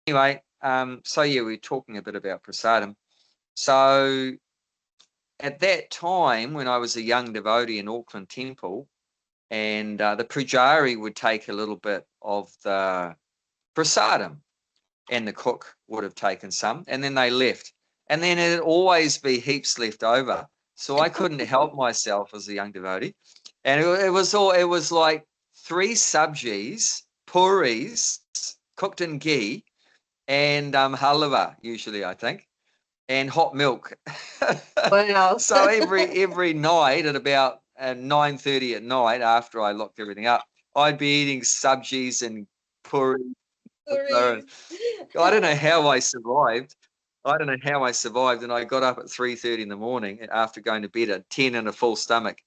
anyway, so yeah, we're talking a bit about prasadam. So at that time, when I was a young devotee in Auckland Temple, and the pujari would take a little bit of the prasadam, and the cook would have taken some, and then they left. And then it'd always be heaps left over. So I couldn't help myself as a young devotee. And it was like 3 sabjis, puris, cooked in ghee, and halwa, usually, I think, and hot milk. Wow. So every night at about 9:30 at night, after I locked everything up, I'd be eating sabjis and puris. Stories. I don't know how I survived. I don't know how I survived, and I got up at 3:30 in the morning after going to bed at 10 in a full stomach.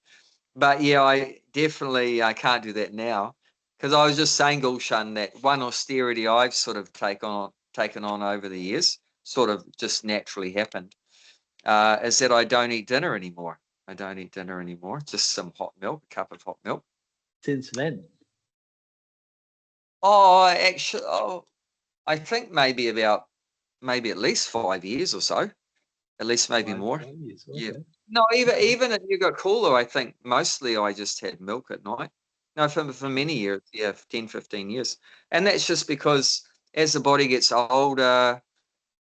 But yeah, I can't do that now, because I was just saying, Gulshan, that one austerity I've sort of taken on over the years, sort of just naturally happened, is that I don't eat dinner anymore. I don't eat dinner anymore. Just some hot milk, a cup of hot milk. Since when? Oh, I think maybe at least 5 years or so, at least maybe more. 5 years. Yeah. Okay. No, even if you got cooler, I think mostly I just had milk at night. No, for many years, yeah, 10, 15 years. And that's just because as the body gets older,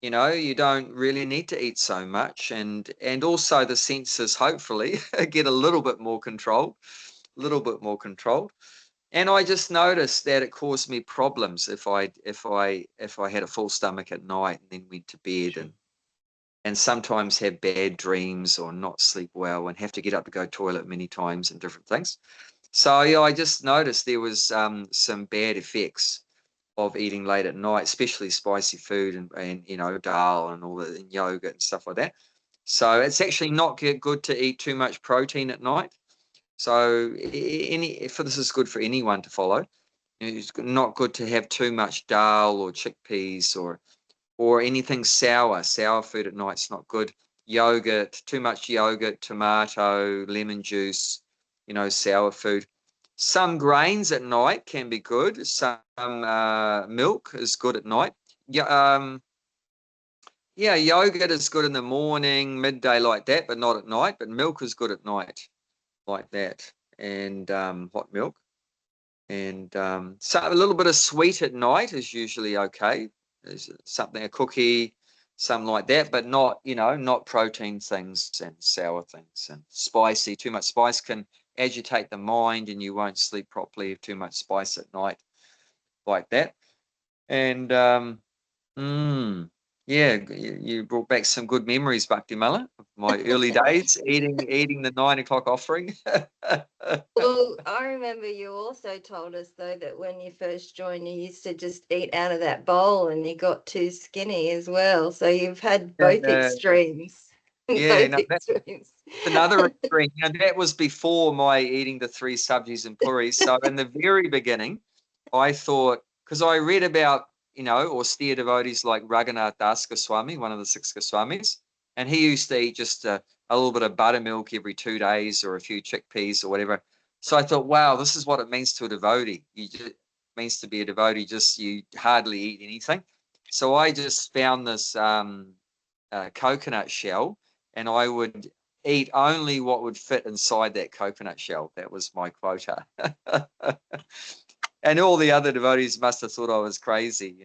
you don't really need to eat so much, and also the senses hopefully get a little bit more controlled, a little bit more controlled. And I just noticed that it caused me problems if I had a full stomach at night and then went to bed, Sure. and sometimes have bad dreams or not sleep well and have to get up to go toilet many times and different things. So yeah, I just noticed there was some bad effects of eating late at night, especially spicy food and dal and all the and yogurt and stuff like that. So it's actually not good to eat too much protein at night. So if this is good for anyone to follow, it's not good to have too much dal or chickpeas or anything sour. Sour food at night's not good. Yogurt, too much yogurt, tomato, lemon juice, sour food. Some grains at night can be good. Some milk is good at night. Yeah, yeah, yogurt is good in the morning, midday like that, but not at night. But milk is good at night like that, and hot milk. And so a little bit of sweet at night is usually okay. There's something, a cookie, something like that, but not protein things and sour things and spicy. Too much spice can agitate the mind, and you won't sleep properly if too much spice at night like that. And yeah, you brought back some good memories, Bhakti Mala, of my early days eating the 9 o'clock offering. Well, I remember you also told us, though, that when you first joined, you used to just eat out of that bowl and you got too skinny as well. So you've had both Uh, extremes. yeah, Both no, that's extremes. another extreme. That was before my eating the 3 subjis and puris. So in the very beginning, I thought, because I read about, austere devotees like Raghunath Das Goswami, one of the 6 Goswamis, and he used to eat just a little bit of buttermilk every 2 days or a few chickpeas or whatever. So I thought, wow, this is what it means to a devotee. It means to be a devotee, just you hardly eat anything. So I just found this coconut shell, and I would eat only what would fit inside that coconut shell. That was my quota. And all the other devotees must have thought I was crazy.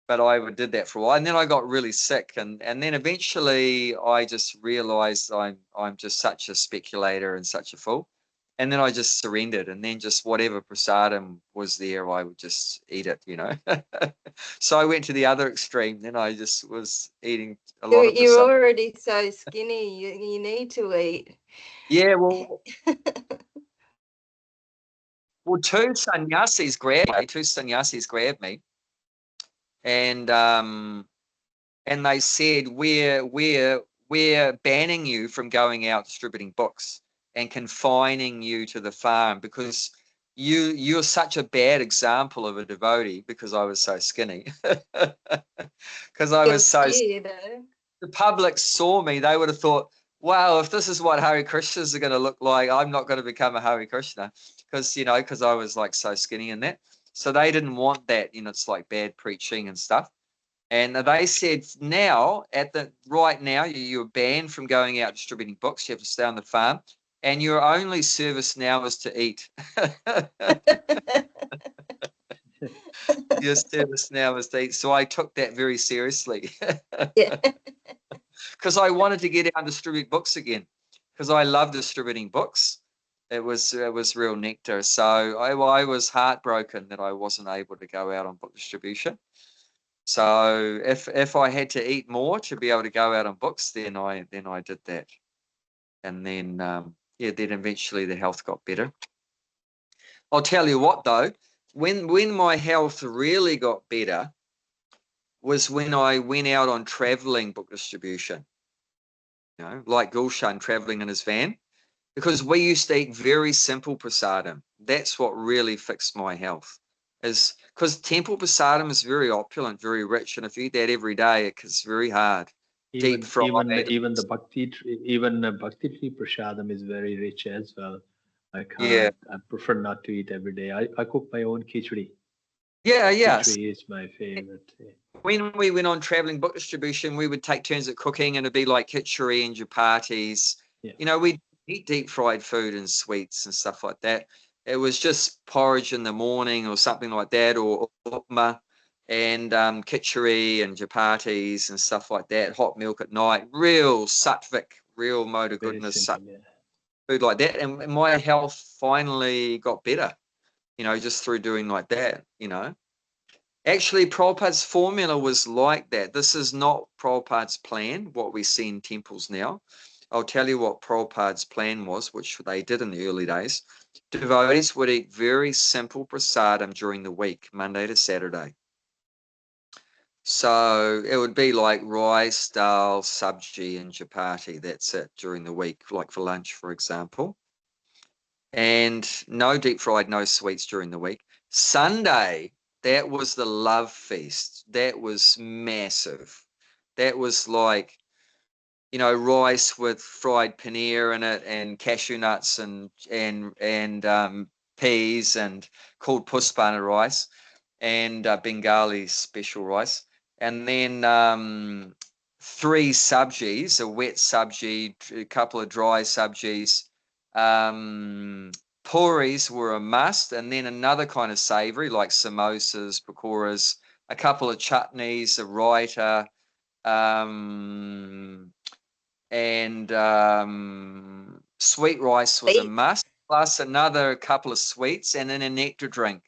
But I did that for a while, and then I got really sick, and then eventually I just realized I'm just such a speculator and such a fool, and then I just surrendered, and then just whatever prasadam was there, I would just eat it. So I went to the other extreme. Then I just was eating a lot of You're prasadam. already so skinny. You need to eat. Yeah, well, two sannyasis grabbed me, and they said, we're banning you from going out distributing books and confining you to the farm, because you're such a bad example of a devotee, because I was so skinny. Because I You're was so, scared, eh? the public saw me, they would have thought, wow, if this is what Hare Krishnas are going to look like, I'm not going to become a Hare Krishna, because I was like so skinny in that. So they didn't want that, it's like bad preaching and stuff. And they said now, right now, you're banned from going out distributing books. You have to stay on the farm. And your only service now is to eat. Your service now is to eat. So I took that very seriously. Yeah. Because I wanted to get out and distribute books again, because I love distributing books. It was real nectar. So I was heartbroken that I wasn't able to go out on book distribution. So if I had to eat more to be able to go out on books, then I did that. And then then eventually the health got better. I'll tell you what though, when my health really got better was when I went out on traveling book distribution. Like Gulshan traveling in his van, because we used to eat very simple prasadam. That's what really fixed my health, is because temple prasadam is very opulent, very rich, and if you eat that every day, it's very hard. Deep fried. Even the bhakti tree prasadam is very rich as well. I Yeah. prefer not to eat every day. I cook my own khichdi. Yeah. Khichdi is my favorite. When we went on traveling book distribution, we would take turns at cooking, and it'd be like khichdi and chapatis. Yeah. We'd eat deep fried food and sweets and stuff like that. It was just porridge in the morning or something like that, or upma, and khichdi and chapatis and stuff like that. Hot milk at night, real sattvic, real mode of goodness, food like that. And my health finally got better, just through doing like that, Actually, Prabhupada's formula was like that. This is not Prabhupada's plan, what we see in temples now. I'll tell you what Prabhupada's plan was, which they did in the early days. Devotees would eat very simple prasadam during the week, Monday to Saturday. So it would be like rice, dal, sabji, and chapati. That's it during the week, like for lunch, for example. And no deep fried, no sweets during the week. Sunday, that was the love feast. That was massive. That was like, rice with fried paneer in it, and cashew nuts and peas, and called puspana rice, and Bengali special rice. And then 3 sabjis, a wet sabji, a couple of dry sabjis. Puris were a must, and then another kind of savory like samosas, pakoras, a couple of chutneys, a raita, and sweet rice was a must, plus another couple of sweets, and then a nectar drink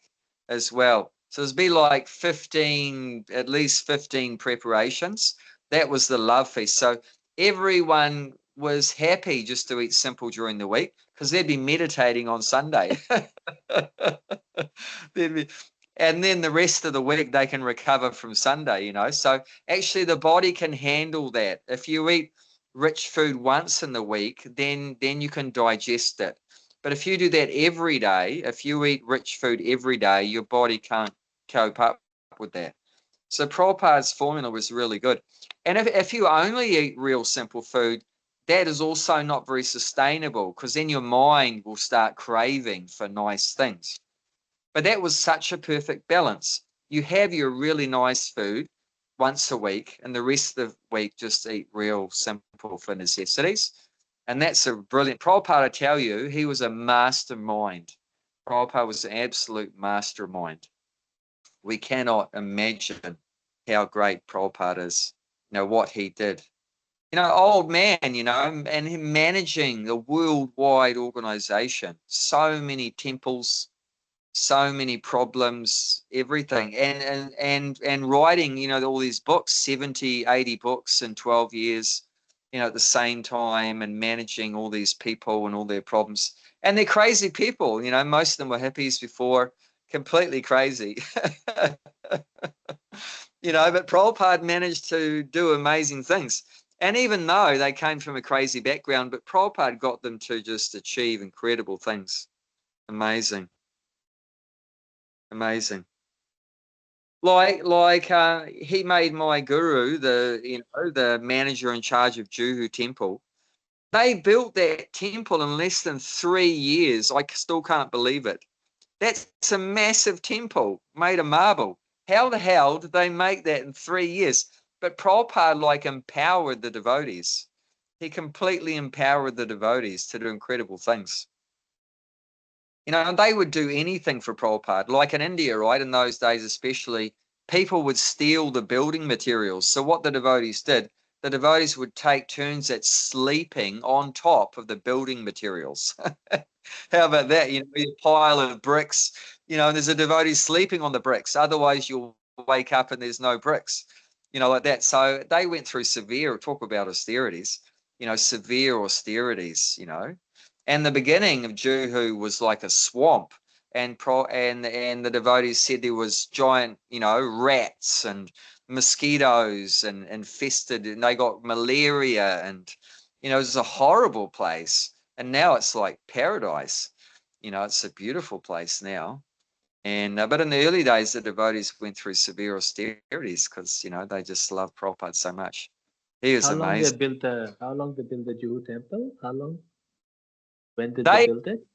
as well. So it'd be like 15, at least 15 preparations. That was the love feast. So everyone was happy just to eat simple during the week, because they'd be meditating on Sunday. And then the rest of the week they can recover from Sunday, So actually the body can handle that. If you eat rich food once in the week, then you can digest it. But if you do that every day, if you eat rich food every day, your body can't cope up with that. So Prabhupada's formula was really good. And if you only eat real simple food, that is also not very sustainable, because then your mind will start craving for nice things. But that was such a perfect balance. You have your really nice food once a week, and the rest of the week just eat real simple for necessities. And that's a brilliant. Prabhupada, I tell you, he was a mastermind. Prabhupada was an absolute mastermind. We cannot imagine how great Prabhupada is, what he did. Old man, and him managing a worldwide organization, so many temples, so many problems, everything, and writing, all these books, 70, 80 books in 12 years, at the same time, and managing all these people and all their problems. And they're crazy people, most of them were hippies before, completely crazy. But Prabhupada managed to do amazing things. And even though they came from a crazy background, but Prabhupada got them to just achieve incredible things. Amazing. Like he made my guru the manager in charge of Juhu Temple. They built that temple in less than 3 years. I still can't believe it. That's a massive temple made of marble. How the hell did they make that in 3 years? But Prabhupada like empowered the devotees. He completely empowered the devotees to do incredible things. You know, and they would do anything for Prabhupada. Like in India, right, in those days especially, people would steal the building materials. So what the devotees did, the devotees would take turns at sleeping on top of the building materials. How about that? You know, a pile of bricks, you know, and there's a devotee sleeping on the bricks. Otherwise, you'll wake up and there's no bricks, you know, like that. So they went through severe, talk about austerities, you know, severe austerities, you know. And the beginning of Juhu was like a swamp. And the devotees said there was giant, you know, rats and mosquitoes and infested, and they got malaria, and you know, it was a horrible place. And now it's like paradise. You know, it's a beautiful place now. And but in the early days, the devotees went through severe austerities because you know they just loved Prabhupada so much. He was How long they amazing. built the Jew temple? How long? When did they They build it?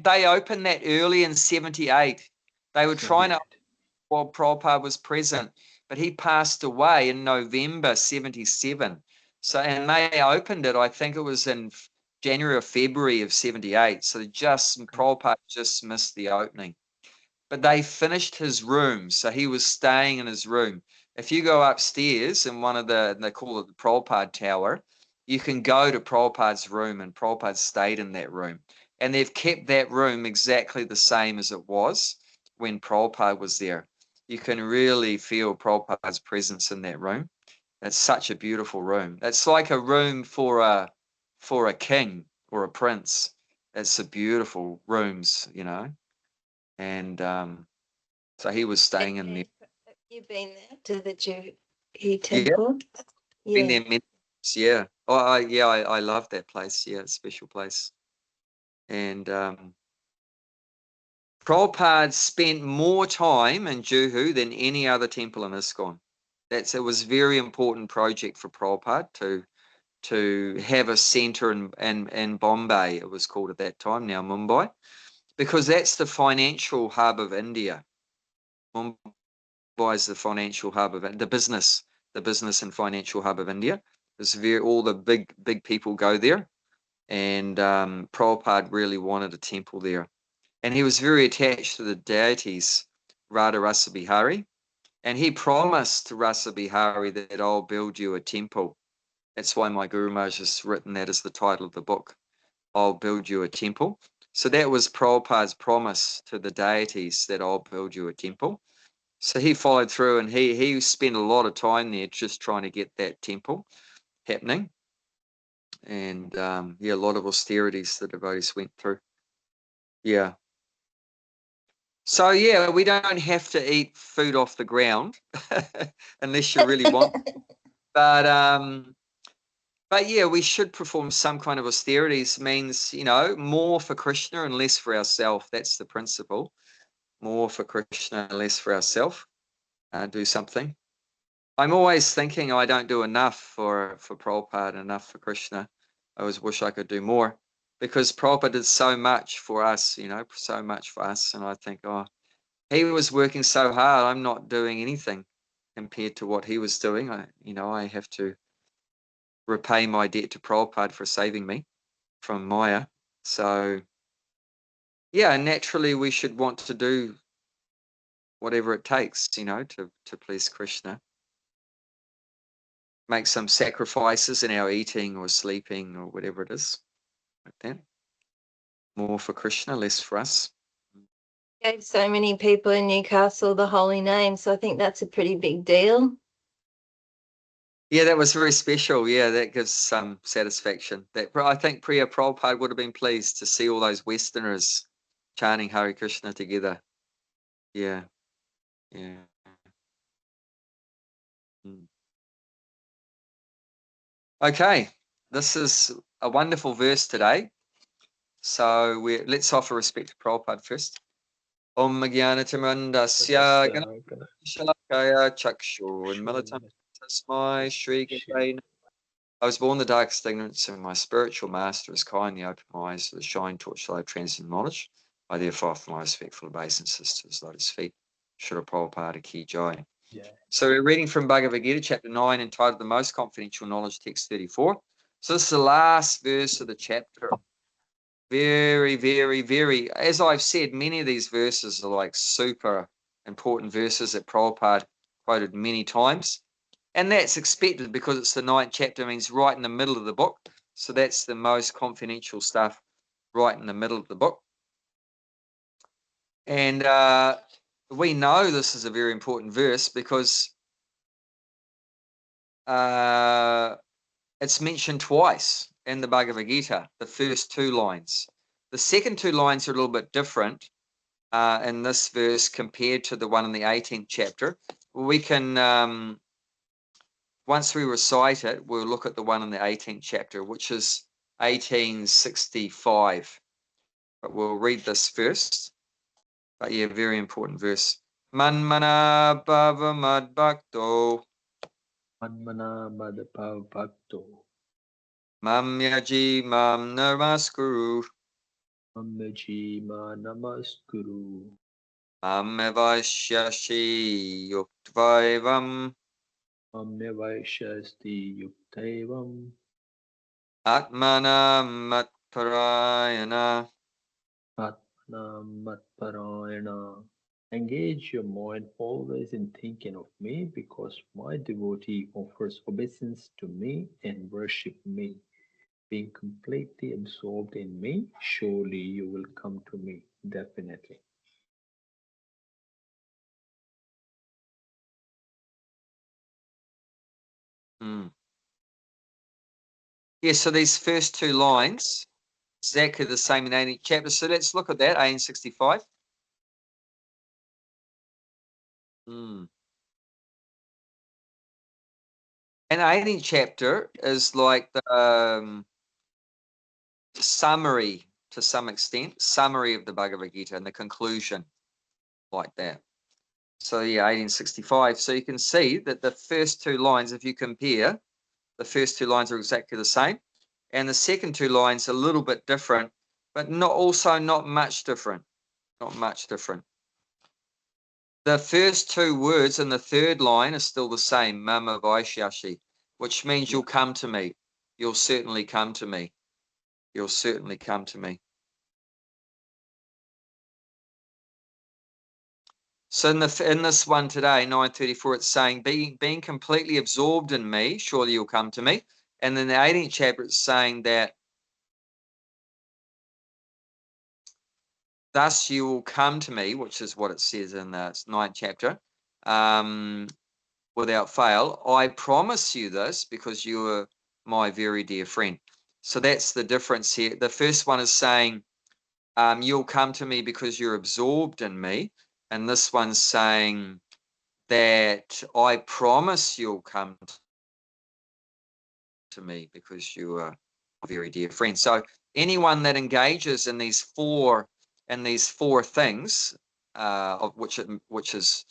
they opened that early in 78. They were trying to, 78. while Prabhupada was present, but he passed away in November 77. So, and they opened it, I think it was in January or February of 78. So Prabhupada just missed the opening. But they finished his room. So he was staying in his room. If you go upstairs in one of they call it the Prabhupada Tower, you can go to Prabhupada's room, and Prabhupada stayed in that room. And they've kept that room exactly the same as it was when Prabhupada was there. You can really feel Prabhupada's presence in that room. It's such a beautiful room. It's like a room for a king or a prince. It's a beautiful rooms, you know. And so he was staying in there. Have you been there to the Jew Yeah, temple? been Yeah. there many times, yeah. Oh, I love that place. Yeah, it's a special place. And Prabhupada spent more time in Juhu than any other temple in ISKCON. It was a very important project for Prabhupada to have a center in Bombay, it was called at that time, now Mumbai, because that's the financial hub of India. Mumbai is the financial hub of the business and financial hub of India. All the big people go there, and Prabhupada really wanted a temple there. And he was very attached to the deities, Radha Rasa Bihari. And he promised to Rasa Bihari that I'll build you a temple. That's why my Guru Maharaj has written that as the title of the book. I'll build you a temple. So that was Prabhupada's promise to the deities, that I'll build you a temple. So he followed through, and he spent a lot of time there just trying to get that temple happening. And yeah, a lot of austerities the devotees went through. Yeah. So yeah, we don't have to eat food off the ground unless you really want. But yeah, we should perform some kind of austerities. Means, you know, more for Krishna and less for ourselves. That's the principle. More for Krishna and less for ourselves. Do something. I'm always thinking I don't do enough for Prabhupada, enough for Krishna. I always wish I could do more, because Prabhupada did so much for us, you know, so much for us. And I think, oh, he was working so hard. I'm not doing anything compared to what he was doing. I have to repay my debt to Prabhupada for saving me from Maya. So yeah, naturally we should want to do whatever it takes, you know, to please Krishna. Make some sacrifices in our eating or sleeping or whatever it is, like that. More for Krishna, less for us. Gave so many people in Newcastle the holy name, so I think that's a pretty big deal. Yeah, that was very special. Yeah, that gives some satisfaction. I think Priya Prabhupada would have been pleased to see all those Westerners chanting Hare Krishna together. Yeah, yeah. Mm. Okay, this is a wonderful verse today. So let's offer respect to Prabhupada first. Om Jnanatimandasya Ganashalakaya Chakshu and Militam Tasmai Shri Gate. I was born in the darkest ignorance, and my spiritual master has kindly opened my eyes to the shining torchlight of transcendent knowledge. I therefore offer my respectful obeisance to his lotus feet. Srila Prabhupada Ki Jai. Yeah. So we're reading from Bhagavad Gita, chapter 9, entitled The Most Confidential Knowledge, text 34. So this is the last verse of the chapter. Very, very, very, as I've said, many of these verses are like super important verses that Prabhupada quoted many times. And that's expected because it's the 9th chapter, means right in the middle of the book. So that's the most confidential stuff right in the middle of the book. And we know this is a very important verse because it's mentioned twice in the Bhagavad Gita, the first 2 lines. The second 2 lines are a little bit different in this verse compared to the one in the 18th chapter. We can, once we recite it, we'll look at the one in the 18th chapter, which is 1865. But we'll read this first. But yeah, very important verse. Manmana bhava mad bhakto. Manmana madhapav bhakto. Mam yaji mam namaskuru. Mamyaji ma namaskuru. Mam evashyashi yuktvaivam. Mamyavaishasti yuktevam. Atmana matparayana. Atmana matparayana. Engage your mind always in thinking of me, because my devotee offers obeisance to me and worship me. Being completely absorbed in me, surely you will come to me, definitely. Yeah, so these first 2 lines, exactly the same in 18th chapter. So let's look at that, 1865. And 18th chapter is like the summary, to some extent, summary of the Bhagavad Gita and the conclusion, like that. So yeah, 1865. So you can see that the first 2 lines, if you compare, the first 2 lines are exactly the same. And the second 2 lines are a little bit different, but not much different. Not much different. The first 2 words in the 3rd line are still the same, Mama Vaishyashi, which means you'll come to me. You'll certainly come to me. You'll certainly come to me. So in this one today, 934, it's saying, being completely absorbed in me, surely you'll come to me. And then the 18th chapter, it's saying that thus you will come to me, which is what it says in the 9th chapter, without fail. I promise you this because you are my very dear friend. So that's the difference here. The first one is saying, you'll come to me because you're absorbed in me. And this one's saying that I promise you'll come to me because you are a very dear friend. So anyone that engages in these four things, of which is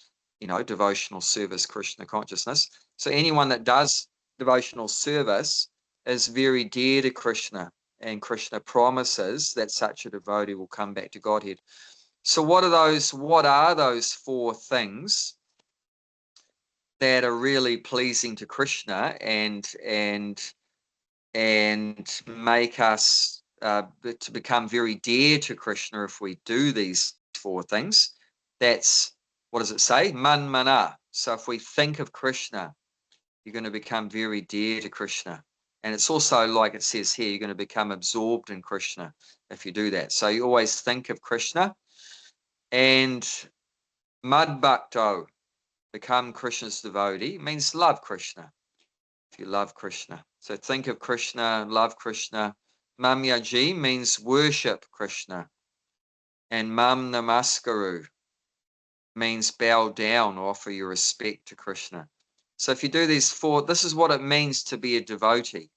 devotional service, Krishna consciousness. So anyone that does devotional service is very dear to Krishna, and Krishna promises that such a devotee will come back to Godhead. So what are those 4 things that are really pleasing to Krishna and make us to become very dear to Krishna if we do these 4 things? That's, what does it say? Man mana. So if we think of Krishna, you're going to become very dear to Krishna. And it's also, like it says here, you're going to become absorbed in Krishna if you do that. So you always think of Krishna. And mad bhakto, become Krishna's devotee, means love Krishna. If you love Krishna. So think of Krishna, love Krishna. Mamyaji means worship Krishna. And mam namaskaru means bow down or offer your respect to Krishna. So if you do these 4, this is what it means to be a devotee.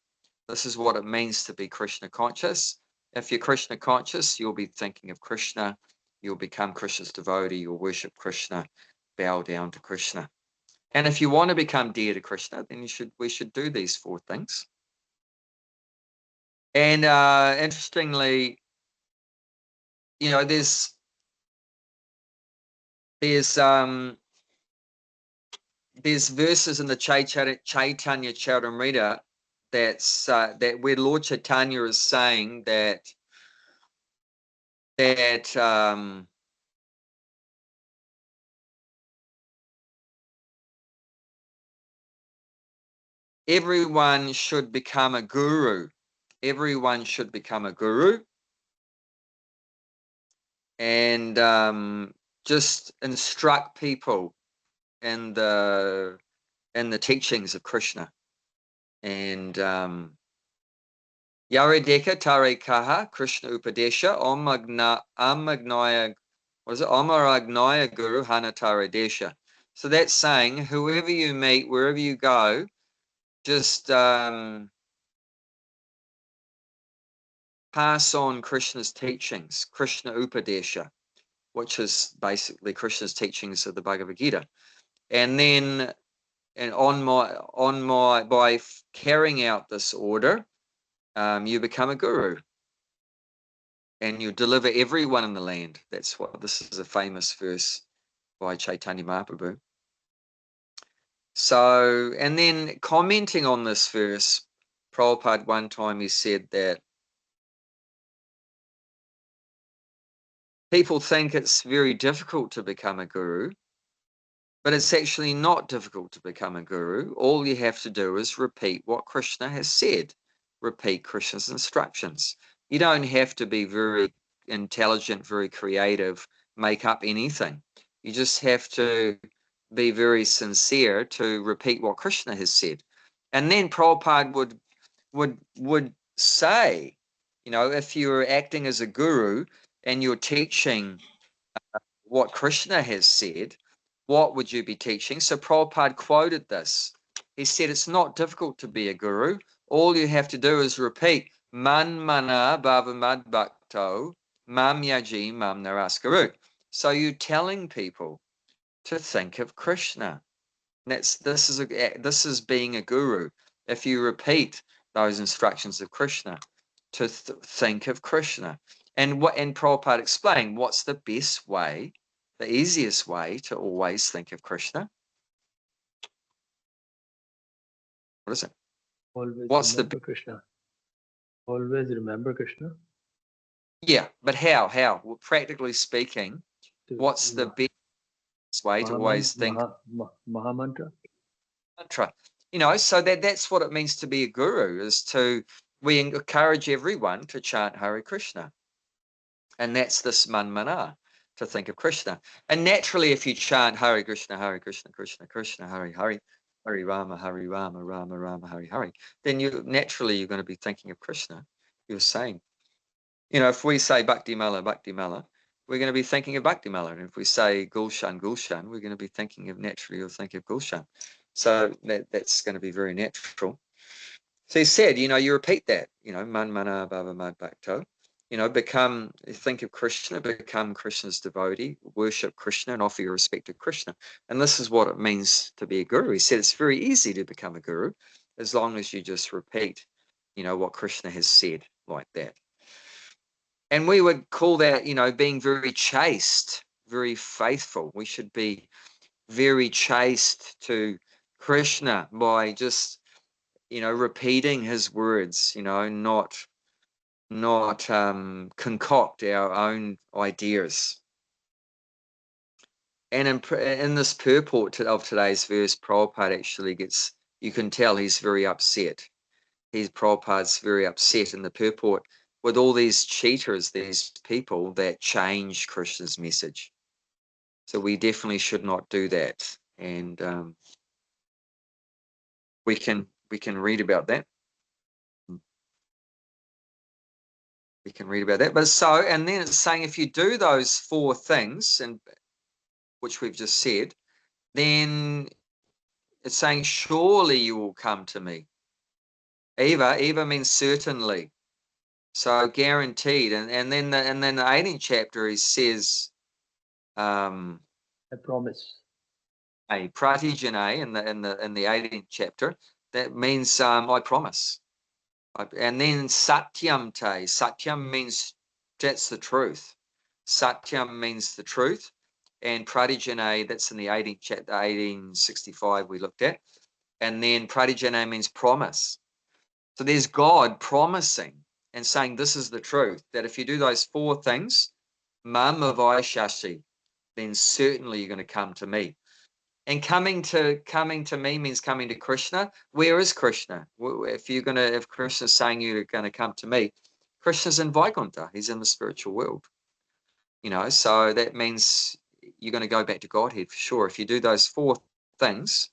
This is what it means to be Krishna conscious. If you're Krishna conscious, you'll be thinking of Krishna. You'll become Krishna's devotee. You'll worship Krishna, bow down to Krishna. And if you want to become dear to Krishna, then we should do these 4 things. And interestingly, there's there's verses in the Chaitanya Charitamrita that's that where Lord Chaitanya is saying that everyone should become a guru. Everyone should become a guru, and just instruct people in the teachings of Krishna. And Yarideka Tare Kaha Krishna Upadesha Amagnaya, what is it? Amaragnaya Guru Hanatare Desha. So that's saying whoever you meet, wherever you go, just pass on Krishna's teachings, Krishna Upadesha, which is basically Krishna's teachings of the Bhagavad Gita. And then by carrying out this order, you become a guru and you deliver everyone in the land. This is a famous verse by Chaitanya Mahaprabhu. So, and then commenting on this verse, Prabhupada one time he said that people think it's very difficult to become a guru, but it's actually not difficult to become a guru. All you have to do is repeat what Krishna has said, repeat Krishna's instructions. You don't have to be very intelligent, very creative, make up anything. You just have to be very sincere to repeat what Krishna has said. And then Prabhupada would say, you know, if you're acting as a guru and you're teaching what Krishna has said, what would you be teaching? So Prabhupada quoted this. He said, it's not difficult to be a guru. All you have to do is repeat, Man mana bhava mad bhakto, mam yaji mam naraskaru. So you're telling people to think of Krishna. This is being a guru. If you repeat those instructions of Krishna, to think of Krishna. And Prabhupada explained what's the best way, the easiest way to always think of Krishna. What is it? Always remember Krishna. Always remember Krishna. Yeah, but how? Well, practically speaking, what's the best way to always think? Mahamantra. Mantra. You know, so that's what it means to be a guru, we encourage everyone to chant Hare Krishna. And that's this manmana, to think of Krishna. And naturally, if you chant Hare Krishna, Krishna Krishna, Hare Hare, Hare Rama, Rama Rama, Hare Hare, then you're going to be thinking of Krishna. You're saying, you know, if we say Bhakti Mala, we're going to be thinking of Bhakti Mala. And if we say Gulshan, we're going to be thinking of Gulshan. So that's going to be very natural. So he said, you know, you repeat that, you know, man mana bhava mad bhakto, you know, think of Krishna, become Krishna's devotee, worship Krishna and offer your respect to Krishna. And this is what it means to be a guru. He said it's very easy to become a guru as long as you just repeat, you know, what Krishna has said like that. And we would call that, you know, being very chaste, very faithful. We should be very chaste to Krishna by just, you know, repeating his words, you know, not concoct our own ideas. And in this purport of today's verse, Prabhupada actually you can tell he's very upset. Prabhupada's very upset in the purport with all these cheaters, these people that change Krishna's message. So we definitely should not do that. And we can read about that. We can read about that. But and then it's saying if you do those four things, and which we've just said, then it's saying surely you will come to me. Eva means certainly. So guaranteed. And then the 18th chapter he says I promise. A pratijane in the 18th chapter, that means I promise. And then satyam satyam means that's the truth. Satyam means the truth. and pratigene, that's in the 18th chapter, 1865 we looked at. And then pratigene means promise. So there's God promising and saying, this is the truth, that if you do those 4 things, mama vaishashi, then certainly you're going to come to me. And coming to me means coming to Krishna. Where is Krishna? If Krishna's saying you're going to come to me, Krishna's in Vaikuntha. He's in the spiritual world. So that means you're going to go back to Godhead for sure. If you do those 4 things,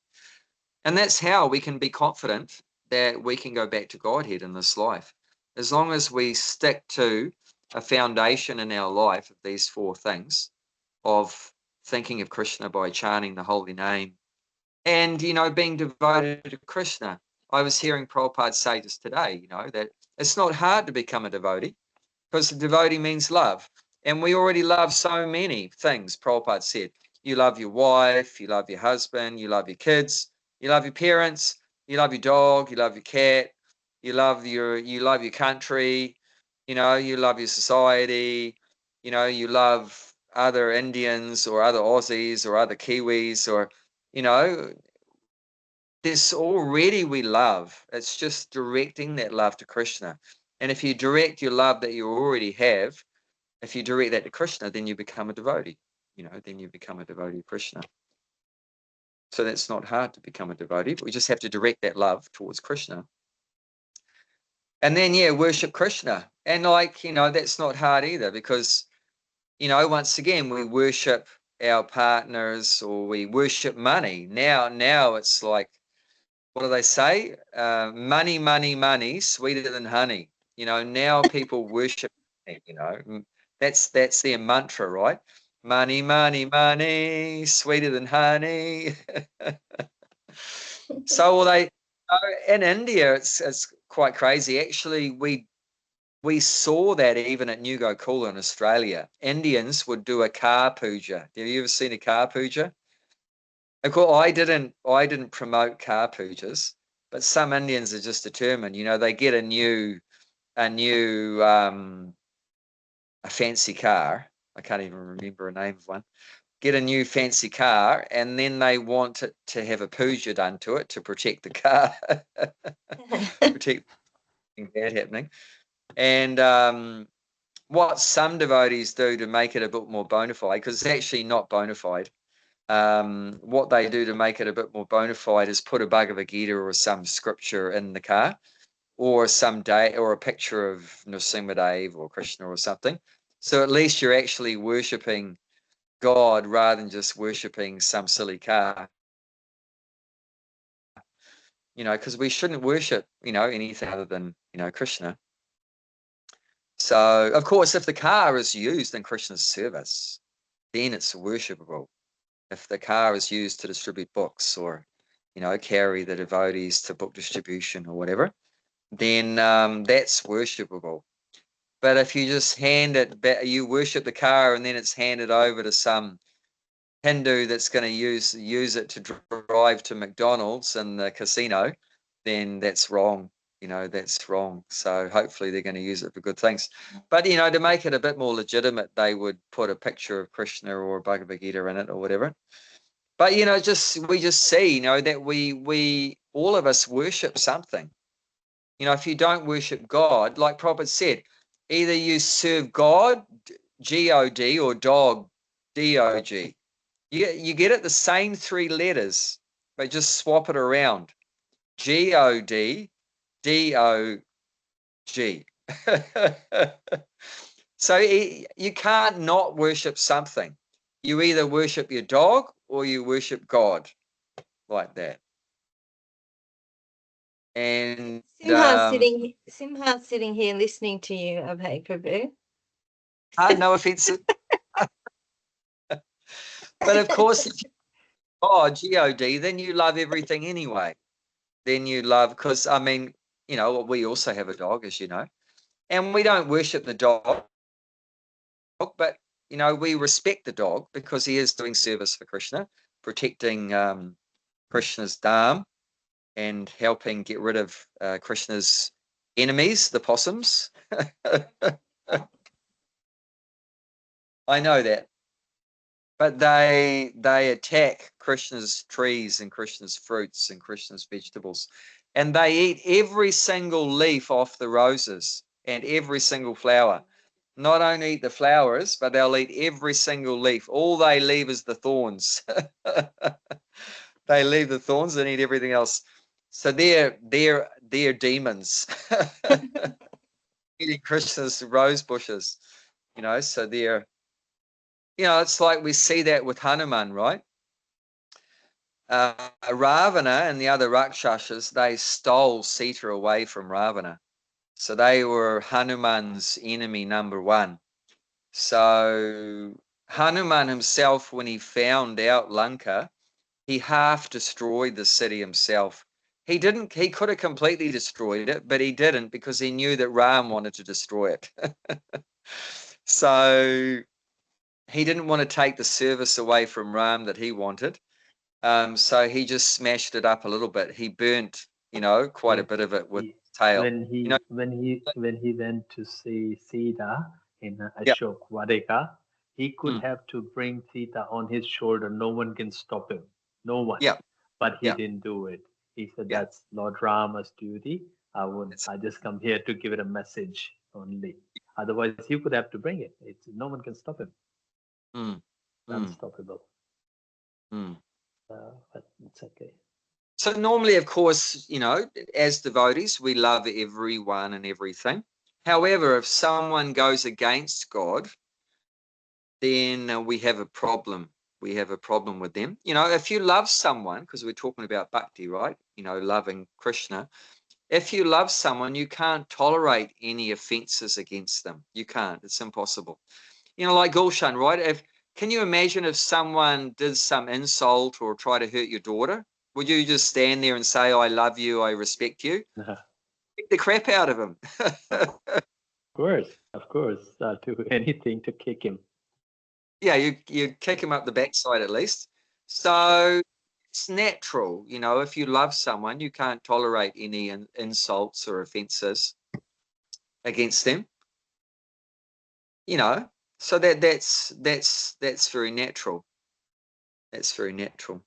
and that's how we can be confident that we can go back to Godhead in this life. As long as we stick to a foundation in our life of these 4 things, of thinking of Krishna by chanting the holy name and, being devoted to Krishna. I was hearing Prabhupada say just today, that it's not hard to become a devotee because the devotee means love. And we already love so many things, Prabhupada said. You love your wife, you love your husband, you love your kids, you love your parents, you love your dog, you love your cat, you love your country, you love your society, you love other Indians or other Aussies or other Kiwis or, this already we love. It's just directing that love to Krishna. And if you direct your love that you already have, if you direct that to Krishna, then you become a devotee, then you become a devotee of Krishna. So that's not hard to become a devotee, but we just have to direct that love towards Krishna. And then, worship Krishna. And that's not hard either because, once again, we worship our partners or we worship money. Now it's like, what do they say? Money, money, money, sweeter than honey. Now people worship, that's their mantra, right? Money, money, money, sweeter than honey. So in India, it's quite crazy. Actually, we saw that even at New Gokula in Australia. Indians would do a car puja. Have you ever seen a car puja? Of course, I didn't promote car pujas, but some Indians are just determined. They get a fancy car. I can't even remember a name of one. Get a new fancy car, and then they want it to have a puja done to it to protect the car, protect bad happening. And what some devotees do to make it a bit more bona fide, because it's actually not bona fide. What they do to make it a bit more bona fide is put a Bhagavad Gita or some scripture in the car, or or a picture of Nrsimhadev or Krishna or something. So at least you're actually worshipping God rather than just worshipping some silly car. Because we shouldn't worship, anything other than, Krishna. So, of course, if the car is used in Krishna's service, then it's worshipable. If the car is used to distribute books or, carry the devotees to book distribution or whatever, then that's worshipable. But if you just hand it back, you worship the car and then it's handed over to some Hindu that's going to use it to drive to McDonald's and the casino, then that's wrong. That's wrong. So hopefully they're going to use it for good things. But, to make it a bit more legitimate, they would put a picture of Krishna or Bhagavad Gita in it or whatever. But, we just see, that we all of us worship something. If you don't worship God, like Prabhupada said, either you serve God, G-O-D, or dog, D-O-G. You get it the same 3 letters, but just swap it around. G-O-D, D-O-G. So you can't not worship something. You either worship your dog or you worship God, like that. And Simha's sitting here listening to you, Abhay Prabhu. No offense. But of course, if you G-O-D, then you love everything anyway. Then you love, because we also have a dog, as you know, and we don't worship the dog, but we respect the dog because he is doing service for Krishna, protecting Krishna's dham and helping get rid of Krishna's enemies, the possums. I know that. but they attack Krishna's trees and Krishna's fruits and Krishna's vegetables, and they eat every single leaf off the roses and every single flower. Not only eat the flowers, but they'll eat every single leaf. All they leave is the thorns. They leave the thorns and eat everything else. So they're demons eating Krishna's rose bushes. So they're, it's like we see that with Hanuman, right? Ravana and the other Rakshasas, they stole Sita away from Ravana. So they were Hanuman's enemy number one. So Hanuman himself, when he found out Lanka, he half destroyed the city himself. He could have completely destroyed it, but he didn't because he knew that Ram wanted to destroy it. So he didn't want to take the service away from Ram that he wanted. So he just smashed it up a little bit. He burnt, quite a bit of it with tail. When he went to see Sita in Yeah. Ashok Vadeka, he could have to bring Sita on his shoulder. No one can stop him. No one. Yeah. But he didn't do it. He said, that's Lord Rama's duty. I just come here to give it a message only. Otherwise, he would have to bring it. No one can stop him. Unstoppable. But it's okay. So normally, of course, as devotees, we love everyone and everything. However, if someone goes against God, then we have a problem. We have a problem with them. If you love someone, because we're talking about bhakti, right? Loving Krishna. If you love someone, you can't tolerate any offenses against them. You can't. It's impossible. Like Gulshan, right? Can you imagine if someone did some insult or try to hurt your daughter? Would you just stand there and say, I love you, I respect you? Kick the crap out of him. Of course. Do anything to kick him. Yeah, you kick him up the backside at least. So it's natural, if you love someone, you can't tolerate any insults or offenses against them. So that's very natural. That's very natural.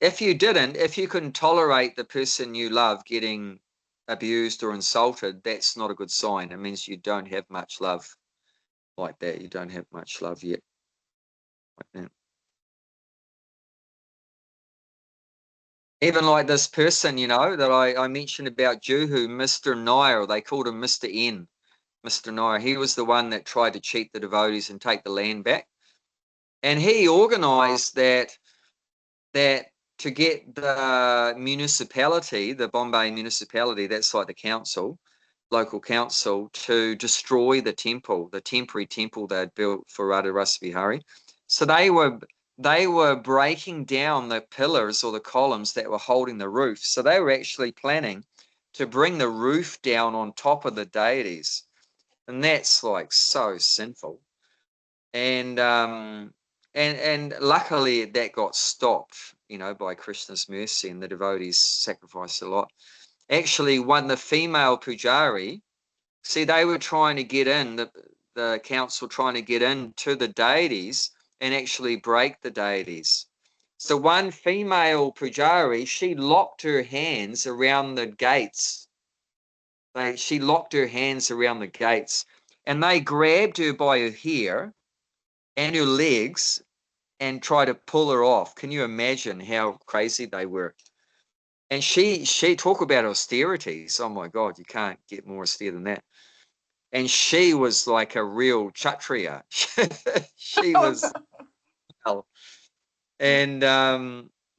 If you couldn't tolerate the person you love getting abused or insulted, that's not a good sign. It means you don't have much love like that. You don't have much love yet. Like that. Even like this person, that I mentioned about Juhu, Mr. Nair, they called him Mr. N. Mr. Nair, he was the one that tried to cheat the devotees and take the land back. And he organized that to get the municipality, the Bombay municipality, that's like the council, local council, to destroy the temporary temple they'd built for Radha Rasabihari. So they were breaking down the pillars or the columns that were holding the roof. So they were actually planning to bring the roof down on top of the deities. And that's like so sinful. And luckily that got stopped, by Krishna's mercy, and the devotees sacrificed a lot. Actually, the female pujari, they were trying to get in, the council trying to get into the deities and actually break the deities. So one female pujari, she locked her hands around the gates. She locked her hands around the gates, and they grabbed her by her hair and her legs and tried to pull her off. Can you imagine how crazy they were? And she talk about austerities. Oh my God, you can't get more austere than that. And she was like a real Kshatriya. She was, and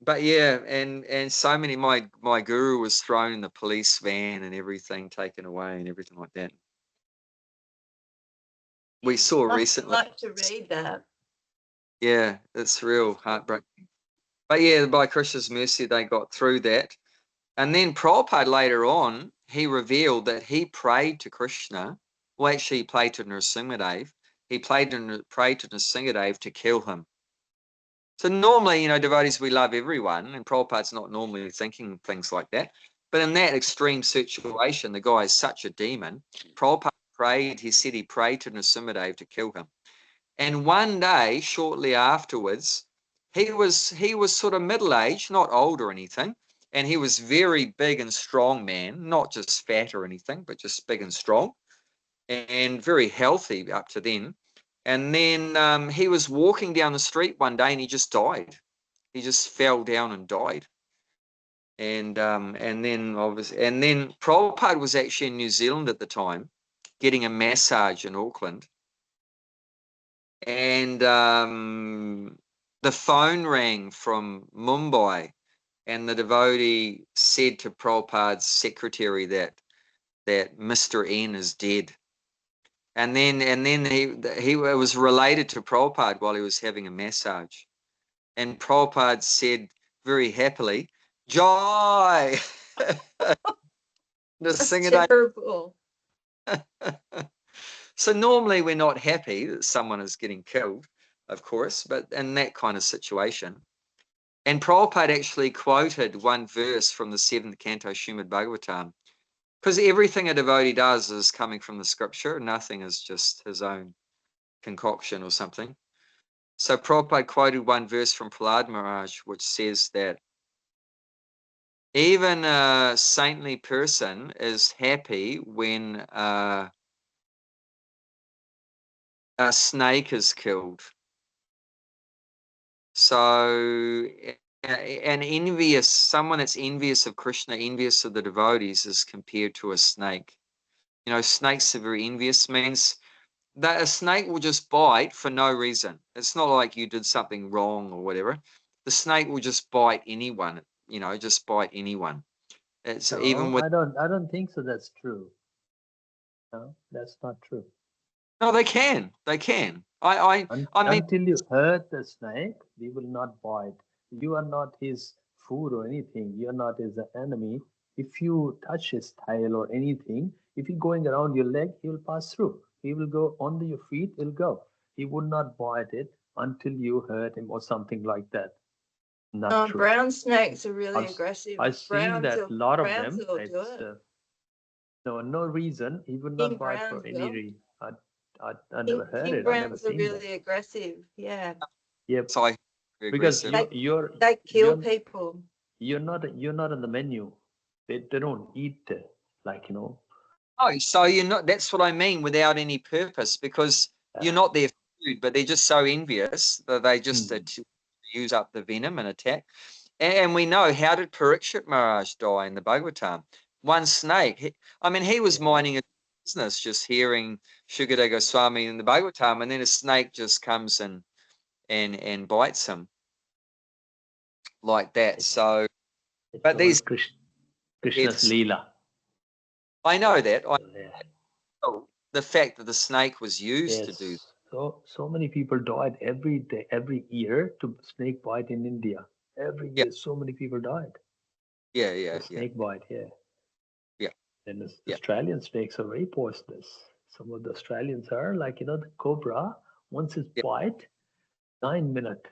but yeah, and so many. My guru was thrown in the police van and everything, taken away and everything like that. We saw recently. I'd like to read that. Yeah, it's real heartbreaking. But yeah, by Krishna's mercy, they got through that. And then Prabhupada later on, he revealed that he prayed to Krishna. Well, actually, he prayed to Nrsimhadev. He prayed to Nrsimhadev to kill him. So normally, devotees, we love everyone, and Prabhupada's not normally thinking things like that. But in that extreme situation, the guy is such a demon. Prabhupada prayed, he said he prayed to Nrsimhadev to kill him. And one day, shortly afterwards, he was sort of middle-aged, not old or anything, and he was very big and strong man, not just fat or anything, but just big and strong, and very healthy up to then. And then he was walking down the street one day, and he just died. He just fell down and died. And then obviously, and then Prabhupada was actually in New Zealand at the time, getting a massage in Auckland, and the phone rang from Mumbai, and the devotee said to Prabhupada's secretary that Mr. N is dead. And then he was related to Prabhupada while he was having a massage. And Prabhupada said very happily, Joy! Just That's sing it out. terrible. So normally we're not happy that someone is getting killed, of course, but in that kind of situation. And Prabhupada actually quoted one verse from the 7th canto Srimad Bhagavatam, because everything a devotee does is coming from the scripture. Nothing is just his own concoction or something. So Prabhupada quoted one verse from Prahlad Maharaj, which says that even a saintly person is happy when a snake is killed. So someone that's envious of Krishna, envious of the devotees, is compared to a snake. You know, snakes are very envious, means that a snake will just bite for no reason. It's not like you did something wrong or whatever. The snake will just bite anyone, you know, just bite anyone. It's No, even with, I don't think so. That's true. No, that's not true. no, they can. I mean, Until you hurt the snake, he will not bite. You are not his food or anything. You are not his enemy. If you touch his tail or anything, if he's going around your leg, he will pass through. He will go under your feet, he'll go. He would not bite it until you hurt him or something like that. Not true. Brown snakes are really I've, aggressive. I've seen that a lot of Browns them. will do It's it. no reason. He would King not bite for Browns any will. reason. I never heard King it. I never Browns are seen that. really aggressive. Yeah. Yep. so Because aggressive. They kill people. you're not on the menu. They don't eat like Oh, so you're not, that's what I mean, without any purpose, because you're not their food, but they're just so envious that they just use up the venom and attack. And we know, how did Parikshit Maharaj die in the Bhagavatam? One snake. He was minding a business, just hearing Shukadeva Goswami in the Bhagavatam, and then a snake just comes and bites him like that. So, it's but all these, Krishna's Leela. I know that. Yeah. Know the fact that the snake was used to do. Yes. So many people died every day, every year to snake bite in India. Every Yeah, year, so many people died. yeah. Snake bite, yeah. Yeah. And the Yeah. Australian snakes are very poisonous. Some of the Australians are like, the cobra, once it's Yeah. bite, 9 minutes,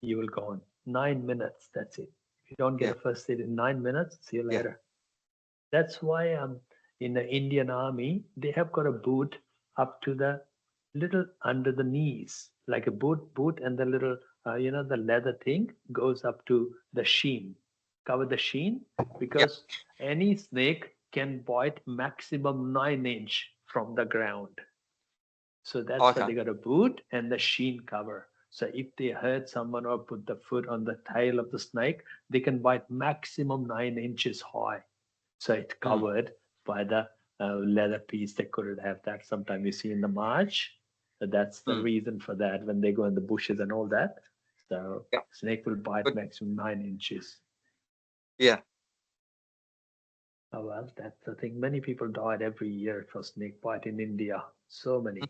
you will go on. 9 minutes, that's it. If you don't get Yeah. a first aid in 9 minutes, see you Yeah. later. That's why in the Indian army, they have got a boot up to the little under the knees, like a boot, and the little, the leather thing goes up to the sheen, cover the sheen, because any snake can bite maximum 9 inch from the ground. So that's why Okay. they got a boot and the sheen cover. So if they hurt someone or put the foot on the tail of the snake, they can bite maximum 9 inches high. So it's covered by the leather piece. They couldn't have that. Sometimes you see in the march. So that's the reason for that when they go in the bushes and all that. So Yeah. snake will bite Good. maximum 9 inches. Yeah. Oh, well, that's the thing. Many people died every year for snake bite in India. So many.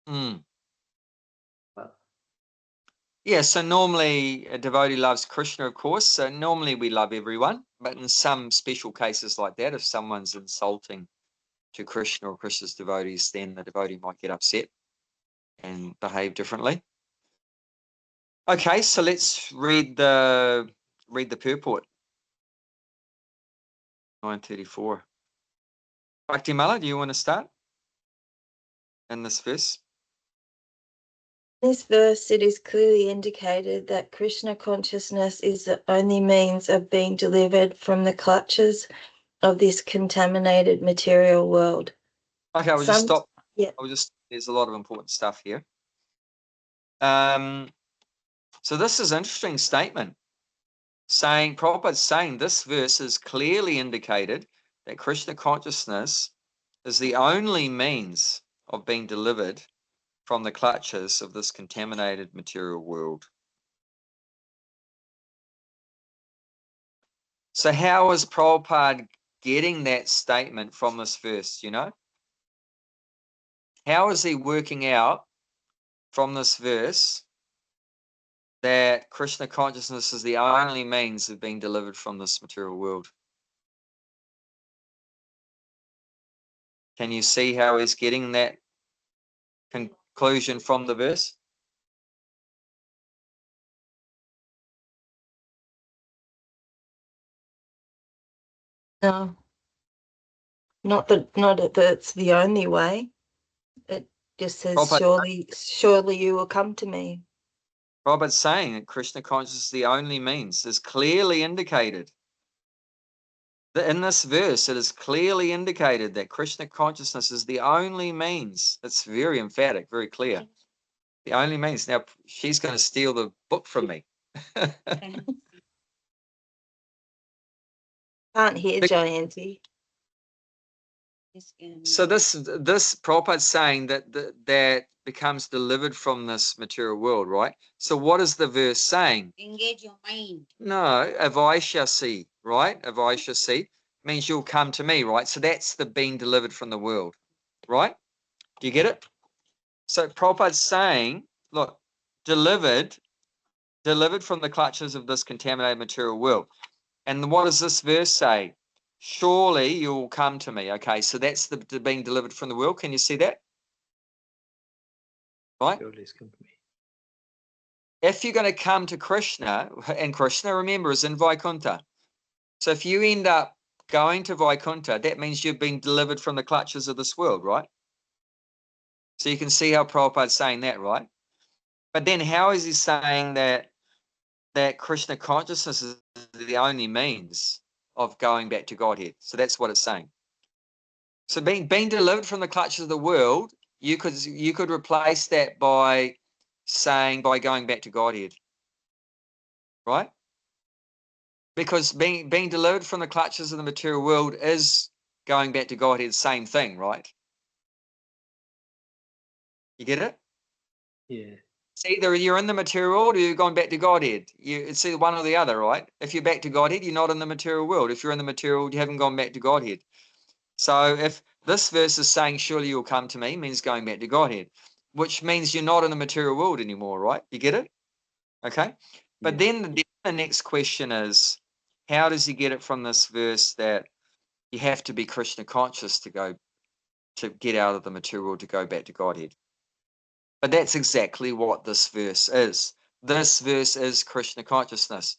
Mm. Well, Yeah, so normally a devotee loves Krishna, of course. So normally we love everyone, but in some special cases like that, if someone's insulting to Krishna or Krishna's devotees, then the devotee might get upset and behave differently. Okay, so let's read the purport. 934. Bhakti Mala, do you want to start in this verse? this verse, it is clearly indicated that Krishna consciousness is the only means of being delivered from the clutches of this contaminated material world. Okay, I'll just stop. Yeah. There's a lot of important stuff here. So this is an interesting statement. Prabhupada's saying this verse is clearly indicated that Krishna consciousness is the only means of being delivered from the clutches of this contaminated material world. So how is Prabhupada getting that statement from this verse, you know? How is he working out from this verse that Krishna consciousness is the only means of being delivered from this material world? Can you see how he's getting that conclusion from the verse? No, not that it's the only way. It just says, Prabhupada, surely you will come to me. Prabhupada's saying that Krishna consciousness is the only means, is clearly indicated. In this verse, it is clearly indicated that Krishna consciousness is the only means. It's very emphatic, very clear. The only means. Now, she's going to steal the book from me. Can't hear Jayanti. So this Prabhupada's saying that becomes delivered from this material world, right? So what is the verse saying? Engage your mind. No, avaishasi, right? Avaishasi means you'll come to me, right? So that's the being delivered from the world, right? Do you get it? So Prabhupada's saying, look, delivered from the clutches of this contaminated material world. And what does this verse say? Surely you will come to me. Okay, so that's the being delivered from the world. Can you see that? Right? Surely it's come to me. If you're going to come to Krishna, and Krishna, remember, is in Vaikuntha. So if you end up going to Vaikuntha, that means you've been delivered from the clutches of this world, right? So you can see how Prabhupada's saying that, right? But then how is he saying that Krishna consciousness is the only means of going back to Godhead? So that's what it's saying. So being delivered from the clutches of the world, you could replace that by saying by going back to Godhead, right? Because being delivered from the clutches of the material world is going back to Godhead, same thing, right? You get it? Yeah. It's either you're in the material world or you're going back to Godhead. It's either one or the other, right? If you're back to Godhead, you're not in the material world. If you're in the material world, you haven't gone back to Godhead. So if this verse is saying, surely you'll come to me, means going back to Godhead, which means you're not in the material world anymore, right? You get it? Okay. But Yeah. then the next question is, how does he get it from this verse that you have to be Krishna conscious to get out of the material world to go back to Godhead? But that's exactly what this verse is. This verse is Krishna consciousness.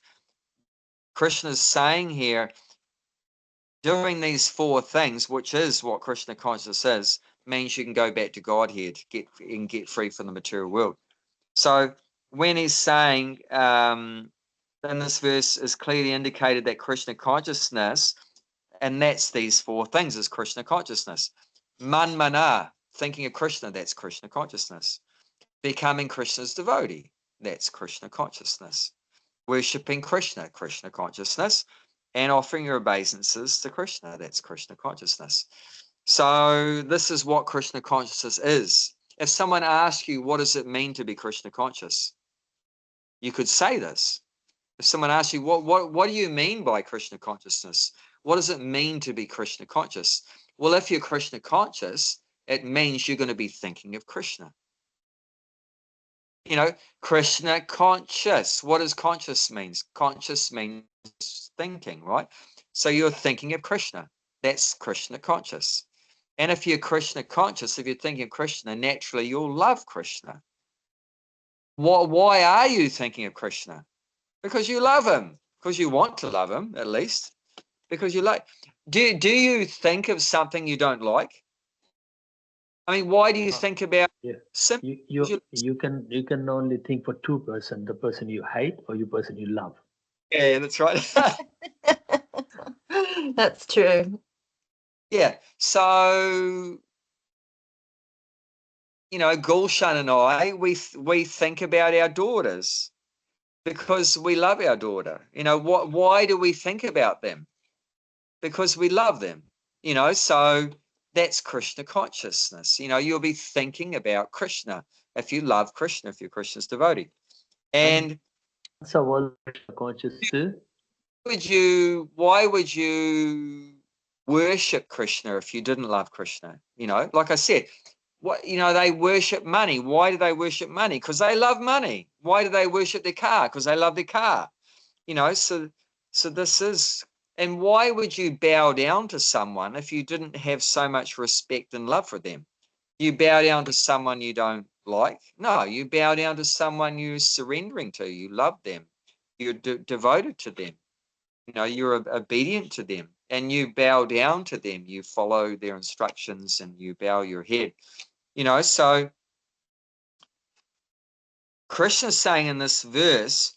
Krishna is saying here, doing these four things, which is what Krishna consciousness is, means you can go back to Godhead, get free from the material world. So when he's saying, in this verse is clearly indicated that Krishna consciousness, and that's these four things, is Krishna consciousness. Manmana, thinking of Krishna, that's Krishna consciousness. Becoming Krishna's devotee, that's Krishna consciousness. Worshipping Krishna, Krishna consciousness. And offering your obeisances to Krishna, that's Krishna consciousness. So this is what Krishna consciousness is. If someone asks you, what does it mean to be Krishna conscious? You could say this. If someone asks you, what do you mean by Krishna consciousness? What does it mean to be Krishna conscious? Well, if you're Krishna conscious, it means you're going to be thinking of Krishna. You know, Krishna conscious. What does conscious means? Conscious means thinking, right? So you're thinking of Krishna. That's Krishna conscious. And if you're Krishna conscious, if you're thinking of Krishna, naturally you'll love Krishna. Why are you thinking of Krishna? Because you love him. Because you want to love him, at least. Because you like. Do you think of something you don't like? I mean, why do you think about Yeah. simply? You can only think for two person, the person you hate or the person you love. Yeah, that's right. That's true. Yeah. So, you know, Gulshan and I, we think about our daughters because we love our daughter. You know, why do we think about them? Because we love them. You know, so that's Krishna consciousness. You know, you'll be thinking about Krishna if you love Krishna, if you're Krishna's devotee. And So was Krishna conscious too? why would you worship Krishna if you didn't love Krishna? You know, like I said, they worship money. Why do they worship money? Because they love money. Why do they worship their car? Because they love their car. You know, so this is, and why would you bow down to someone if you didn't have so much respect and love for them? You bow down to someone you don't like? No, you bow down to someone you're surrendering to. You love them. You're devoted to them. You know, you're obedient to them and you bow down to them. You follow their instructions and you bow your head. You know, so Krishna's saying in this verse,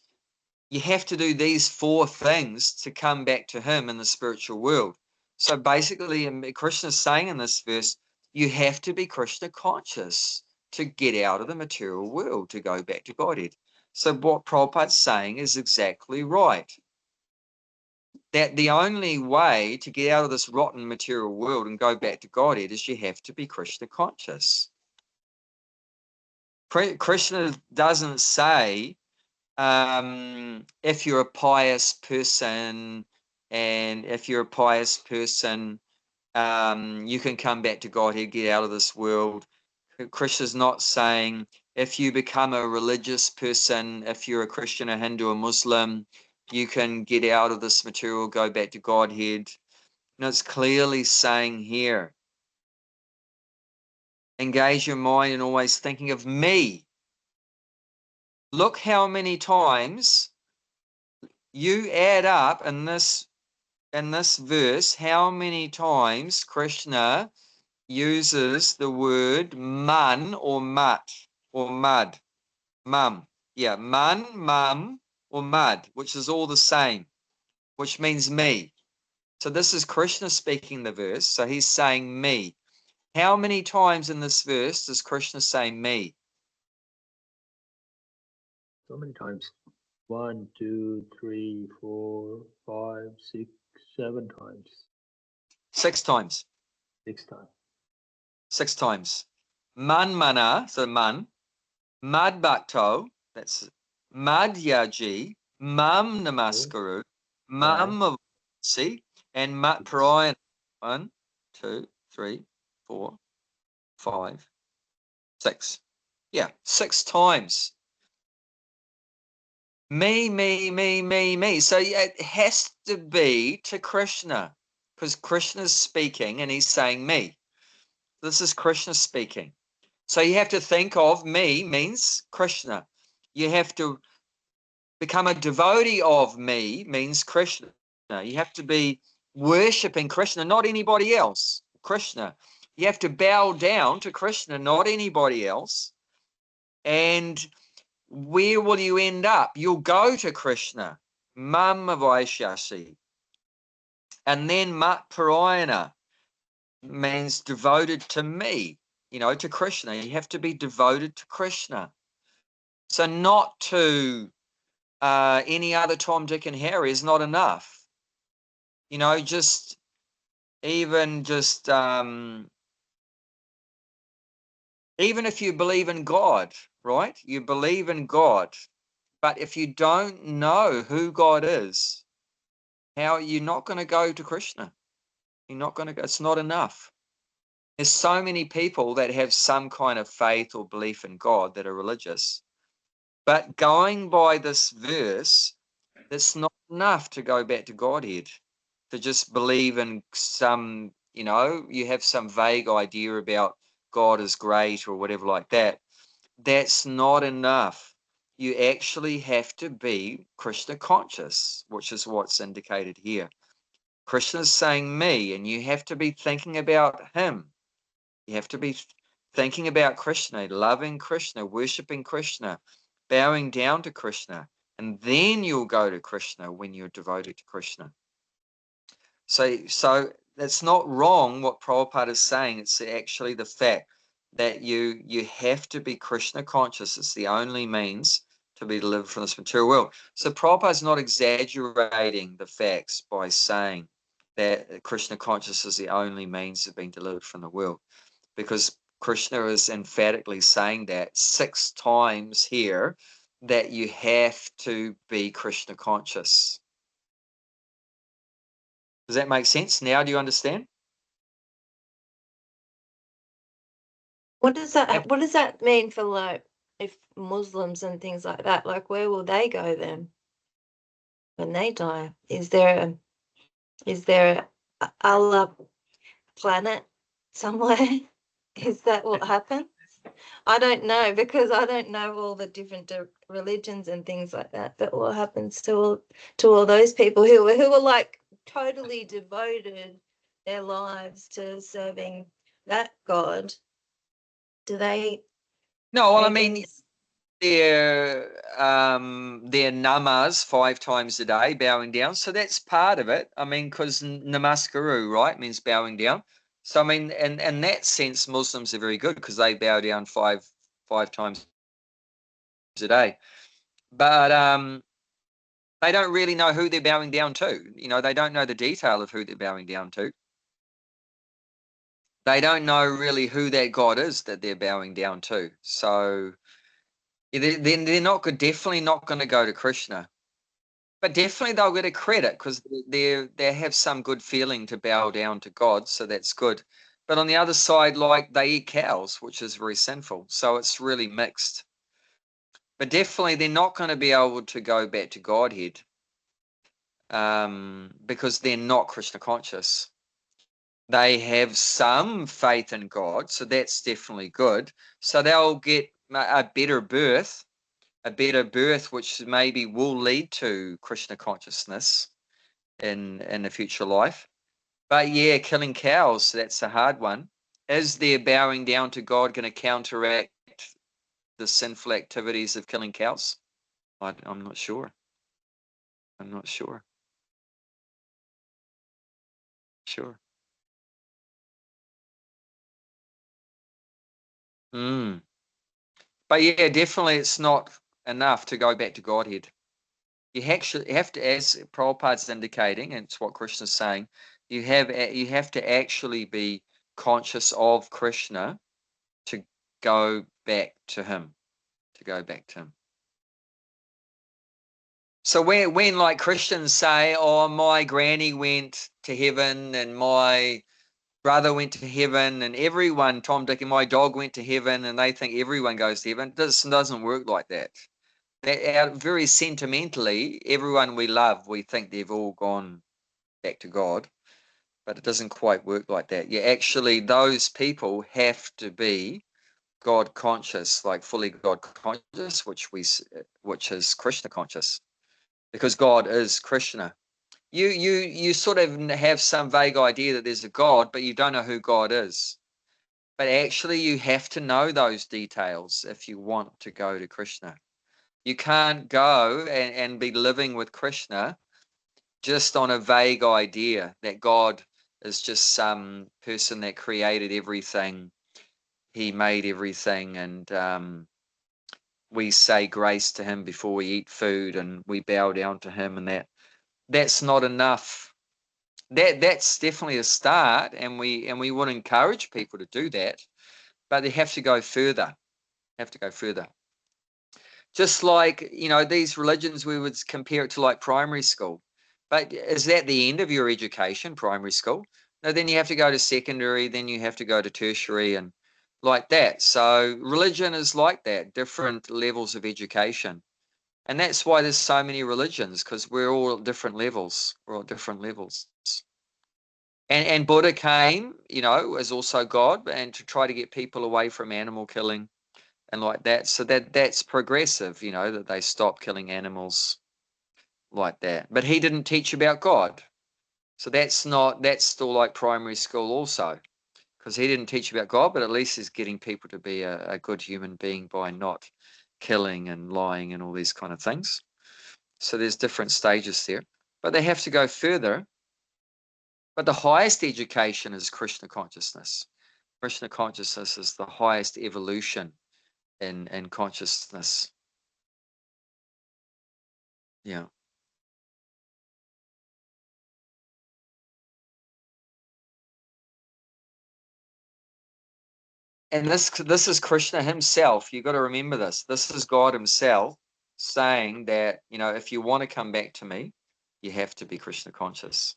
you have to do these 4 things to come back to him in the spiritual world. So basically, Krishna's saying in this verse, you have to be Krishna conscious to get out of the material world, to go back to Godhead. So what Prabhupada's saying is exactly right. That the only way to get out of this rotten material world and go back to Godhead is you have to be Krishna conscious. Krishna doesn't say, if you're a pious person and if you're a pious person, you can come back to Godhead, get out of this world. Krishna's not saying if you become a religious person, if you're a Christian, a Hindu, a Muslim, you can get out of this material, go back to Godhead. No, it's clearly saying here, engage your mind in always thinking of me. Look how many times you add up in this verse, how many times Krishna uses the word man or mat or mud, mum. Yeah, man, mum, or mud, which is all the same, which means me. So this is Krishna speaking the verse. So he's saying me. How many times in this verse does Krishna say me? So many times. 1, 2, 3, 4, 5, 6, 7 times. 6 times. 6 times. 6 times. Man mana, so man. Mad bhakto, that's madhyaji. Mam namaskaru. Mam see, and mat parayana. 1, 2, 3, 4, 5, 6. Yeah, 6 times. Me. So it has to be to Krishna because Krishna's speaking and he's saying me. This is Krishna speaking. So you have to think of me means Krishna. You have to become a devotee of me means Krishna. You have to be worshipping Krishna, not anybody else. Krishna. You have to bow down to Krishna, not anybody else. And where will you end up? You'll go to Krishna, Mama Vaishyasi. And then Mat Parayana means devoted to me, to Krishna. You have to be devoted to Krishna. So not to any other Tom, Dick, and Harry is not enough. Just even if you believe in God, right? You believe in God. But if you don't know who God is, how are you not going to go to Krishna? You're not going to go. It's not enough. There's so many people that have some kind of faith or belief in God that are religious. But going by this verse, that's not enough to go back to Godhead, to just believe in some, you have some vague idea about God is great or whatever like that. That's not enough. You actually have to be Krishna conscious, which is what's indicated here. Krishna's saying me, and you have to be thinking about him. You have to be thinking about Krishna, loving Krishna, worshipping Krishna, bowing down to Krishna, and then you'll go to Krishna when you're devoted to Krishna. So that's not wrong what Prabhupada is saying. It's actually the fact that you have to be Krishna conscious. It's the only means to be delivered from this material world. So Prabhupada's not exaggerating the facts by saying that Krishna conscious is the only means of being delivered from the world, because Krishna is emphatically saying that 6 times here, that you have to be Krishna conscious. Does that make sense? Now do you understand? What does that mean for, like, if Muslims and things like that, like, where will they go then when they die? Is there a Allah planet somewhere? Is that what happens? I don't know, because I don't know all the different religions and things like that. But what happens to all those people who are like totally devoted their lives to serving that God? Do they? No, well, I mean, their namas 5 times a day, bowing down. So that's part of it. I mean, because namaskaru, right, means bowing down. So I mean, in that sense, Muslims are very good because they bow down five times a day. But they don't really know who they're bowing down to. You know, they don't know the detail of who they're bowing down to. They don't know really who that God is that they're bowing down to. So they're not good, definitely not going to go to Krishna. But definitely they'll get a credit because they have some good feeling to bow down to God, so that's good. But on the other side, like, they eat cows, which is very sinful. So it's really mixed. But definitely they're not going to be able to go back to Godhead because they're not Krishna conscious. They have some faith in God, so that's definitely good. So they'll get a better birth, which maybe will lead to Krishna consciousness in a future life. But yeah, killing cows, that's a hard one. Is their bowing down to God going to counteract the sinful activities of killing cows? I'm not sure. I'm not sure. Sure. But yeah, definitely it's not enough to go back to Godhead. You actually have to, as Prabhupada's indicating, and it's what Krishna's saying, you have to actually be conscious of Krishna to go back to him. To go back to him. So when like Christians say, "Oh, my granny went to heaven, and my brother went to heaven, and everyone, Tom, Dick, and my dog went to heaven," and they think everyone goes to heaven, this doesn't work like that. Very sentimentally, everyone we love, we think they've all gone back to God, but it doesn't quite work like that. Actually, those people have to be God conscious, like fully God conscious, which is Krishna conscious, because God is Krishna. You sort of have some vague idea that there's a God, but you don't know who God is. But actually, you have to know those details if you want to go to Krishna. You can't go and be living with Krishna just on a vague idea that God is just some person that created everything. He made everything, and we say grace to him before we eat food, and we bow down to him, and that's not enough. That's definitely a start, and we want to encourage people to do that, but they have to go further. Just like, these religions, we would compare it to like primary school. But is that the end of your education, primary school? No, then you have to go to secondary, then you have to go to tertiary, and like that. So religion is like that, different levels of education. And that's why there's so many religions, because we're all at different levels. We're all at different levels. And Buddha came, as also God, and to try to get people away from animal killing and like that. So that's progressive, that they stop killing animals like that. But he didn't teach about God. So that's still like primary school also, because he didn't teach about God, but at least he's getting people to be a good human being by not killing and lying and all these kind of things. So there's different stages there, but they have to go further. But the highest education is Krishna consciousness. Krishna consciousness is the highest evolution in consciousness. Yeah. And this is Krishna himself. You got to remember this. This is God himself saying that, if you want to come back to me, you have to be Krishna conscious.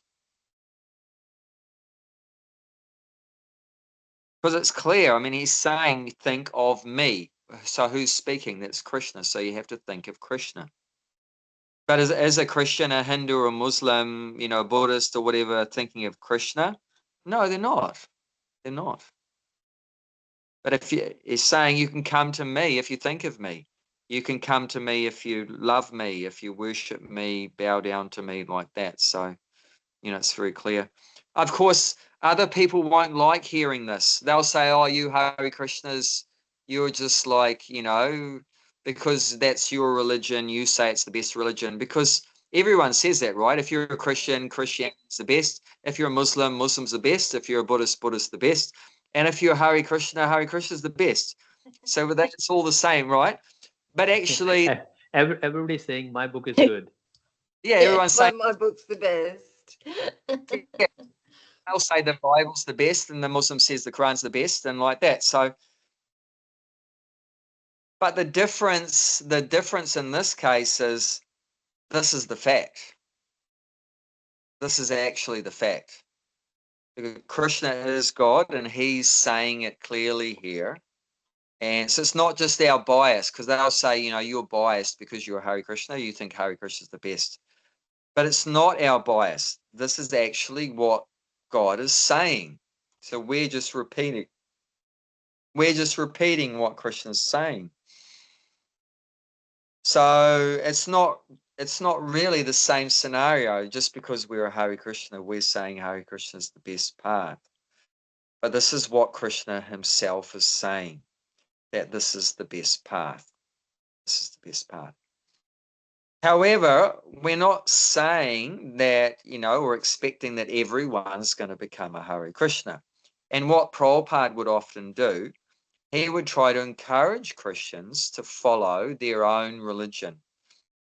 Because it's clear. I mean, he's saying, think of me. So who's speaking? That's Krishna. So you have to think of Krishna. But as a Christian, a Hindu, or a Muslim, a Buddhist or whatever, thinking of Krishna? No, they're not. They're not. But if he's saying you can come to me if you think of me. You can come to me if you love me, if you worship me, bow down to me like that. So, it's very clear. Of course, other people won't like hearing this. They'll say, oh, you Hare Krishnas, you're just like, because that's your religion, you say it's the best religion. Because everyone says that, right? If you're a Christian, Christianity's the best. If you're a Muslim, Muslim's the best. If you're a Buddhist, Buddhist the best. And if you're Hare Krishna's the best. So that's all the same, right? But actually, everybody's saying my book is good. yeah, everyone's saying my book's the best. yeah, they'll say the Bible's the best, and the Muslim says the Quran's the best, and like that. So, but the difference in this case is this is the fact. This is actually the fact. Krishna is God, and he's saying it clearly here. And so it's not just our bias, because they'll say, you're biased because you're Hare Krishna, you think Hare Krishna is the best. But it's not our bias. This is actually what God is saying. So we're just repeating. We're just repeating what Krishna is saying. So it's not really the same scenario. Just because we're a Hare Krishna, we're saying Hare Krishna is the best path. But this is what Krishna himself is saying, that this is the best path. This is the best path. However, we're not saying that, we're expecting that everyone's going to become a Hare Krishna. And what Prabhupada would often do, he would try to encourage Christians to follow their own religion.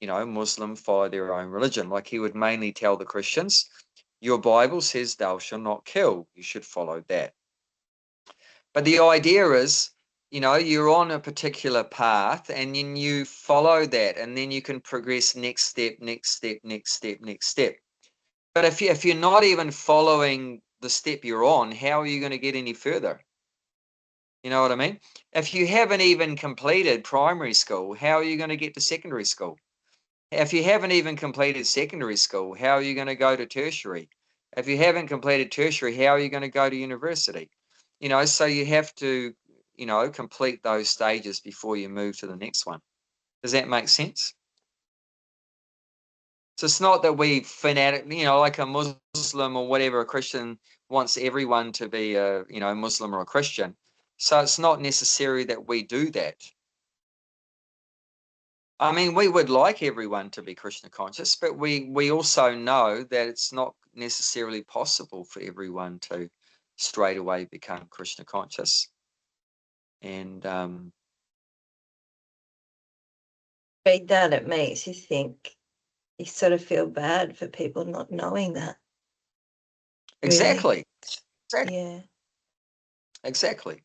Muslim follow their own religion. Like he would mainly tell the Christians, your Bible says thou shalt not kill. You should follow that. But the idea is, you're on a particular path and then you follow that, and then you can progress next step, next step, next step, next step. But if you're not even following the step you're on, how are you going to get any further? You know what I mean? If you haven't even completed primary school, how are you going to get to secondary school? If you haven't even completed secondary school, how are you going to go to tertiary? If you haven't completed tertiary, how are you going to go to university? So you have to, complete those stages before you move to the next one. Does that make sense? So it's not that we fanatically, like a Muslim or whatever, a Christian wants everyone to be a, Muslim or a Christian. So it's not necessary that we do that. I mean, we would like everyone to be Krishna conscious, but we also know that it's not necessarily possible for everyone to straight away become Krishna conscious. And Read that, it makes you think, you sort of feel bad for people not knowing that. exactly. Really. Exactly. Yeah. Exactly.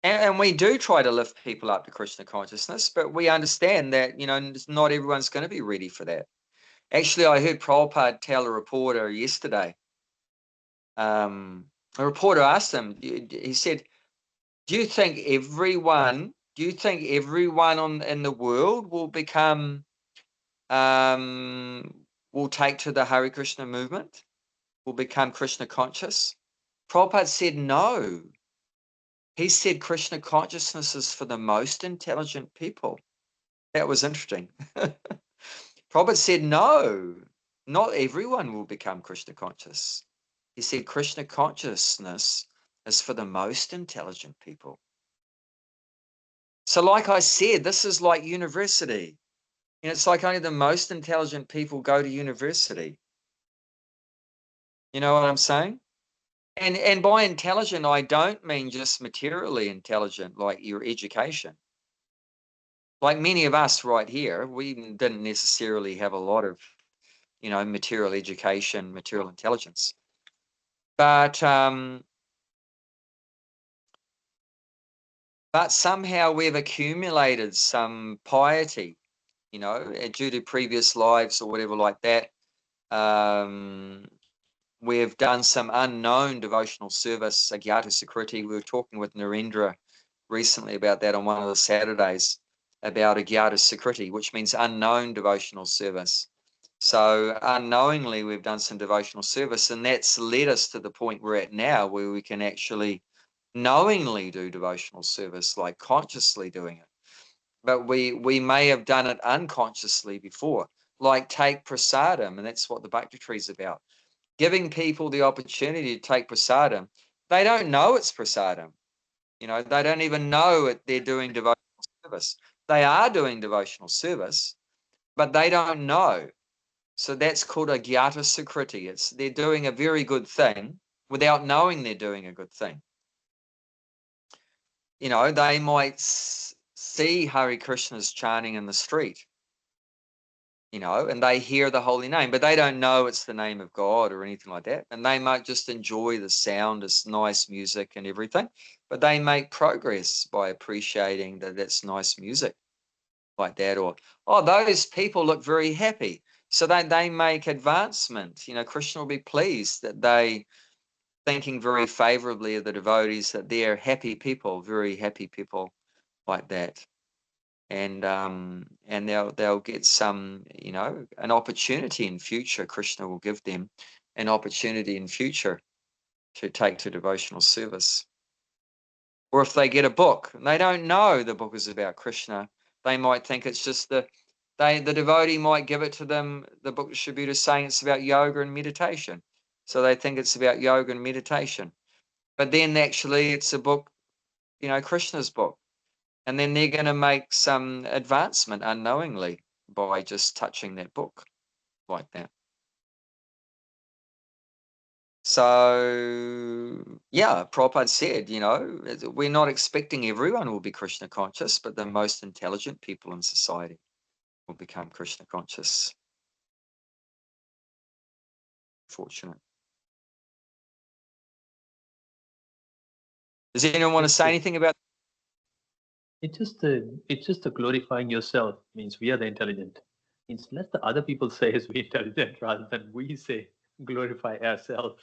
And we do try to lift people up to Krishna consciousness, but we understand that, not everyone's going to be ready for that. Actually, I heard Prabhupada tell a reporter yesterday. A reporter asked him, he said, do you think everyone in the world will become, will take to the Hare Krishna movement, will become Krishna conscious? Prabhupada said no. He said Krishna consciousness is for the most intelligent people. That was interesting. Prabhupada said no, not everyone will become Krishna conscious. He said Krishna consciousness is for the most intelligent people. So like I said, this is like university. You know, it's like only the most intelligent people go to university. You know what I'm saying? And by intelligent, I don't mean just materially intelligent, like your education. Like many of us right here, we didn't necessarily have a lot of, you know, material education, material intelligence. But somehow we've accumulated some piety, you know, due to previous lives or whatever like that. We've done some unknown devotional service, Agyata Sukriti. We were talking with Narendra recently about that on one of the Saturdays, about Agyata Sukriti, which means unknown devotional service. So unknowingly, we've done some devotional service, and that's led us to the point we're at now, where we can actually knowingly do devotional service, like consciously doing it. But we may have done it unconsciously before, like take prasadam, and that's what the Bhakti Tree is about. Giving people the opportunity to take prasadam. They don't know it's prasadam. You know, they don't even know it, they're doing devotional service. They are doing devotional service, but they don't know. So that's called a Gyata Sukriti. They're doing a very good thing without knowing they're doing a good thing. You know, they might see Hare Krishna's chanting in the street, you know, and they hear the holy name, but they don't know it's the name of God or anything like that. And they might just enjoy the sound, it's nice music and everything, but they make progress by appreciating that that's nice music like that. Or, oh, those people look very happy. So they make advancement. You know, Krishna will be pleased that they thinking very favorably of the devotees, that they're happy people, very happy people like that. And they'll get some, you know, an opportunity in future. Krishna will give them an opportunity in future to take to devotional service. Or if they get a book and they don't know the book is about Krishna, they might think it's just the devotee might give it to them, the book distributor, saying it's about yoga and meditation. So they think it's about yoga and meditation. But then actually it's a book, you know, Krishna's book. And then they're going to make some advancement unknowingly by just touching that book like that. So, yeah, Prabhupada said, you know, we're not expecting everyone will be Krishna conscious, but the most intelligent people in society will become Krishna conscious. Fortunate. Does anyone want to say anything about? It's just a glorifying yourself means we are the intelligent. Means let the other people say is we intelligent rather than we say glorify ourselves.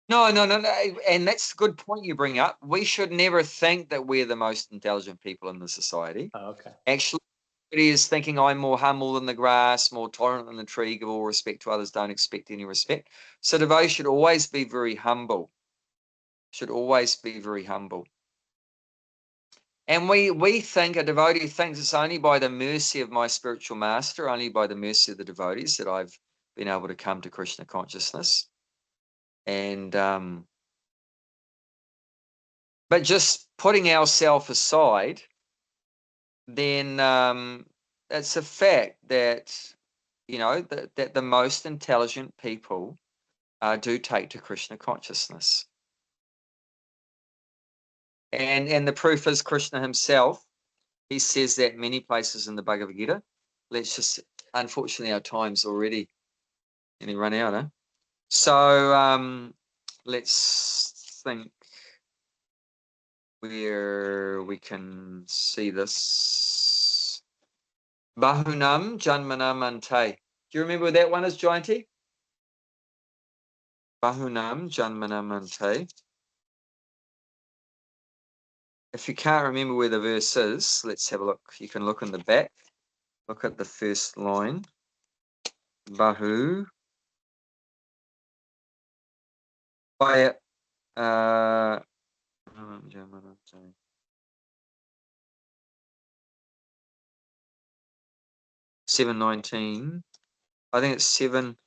No. And that's a good point you bring up. We should never think that we're the most intelligent people in the society. Oh, okay. Actually, it is thinking I'm more humble than the grass, more tolerant than the tree, give all respect to others, don't expect any respect. So devotee should always be very humble. Should always be very humble. And we think, a devotee thinks it's only by the mercy of my spiritual master, only by the mercy of the devotees that I've been able to come to Krishna consciousness. And but just putting ourselves aside, then it's a fact that, you know, that the most intelligent people do take to Krishna consciousness. And the proof is Krishna himself. He says that many places in the Bhagavad Gita. Let's just, unfortunately, our time's already nearly run out, huh? So let's think where we can see this. Bahunam Janmanam Ante. Do you remember what that one is, Jayanti? Bahunam Janmanam Ante. If you can't remember where the verse is, let's have a look. You can look in the back. Look at the first line. Bahu. By 719. I think it's 7.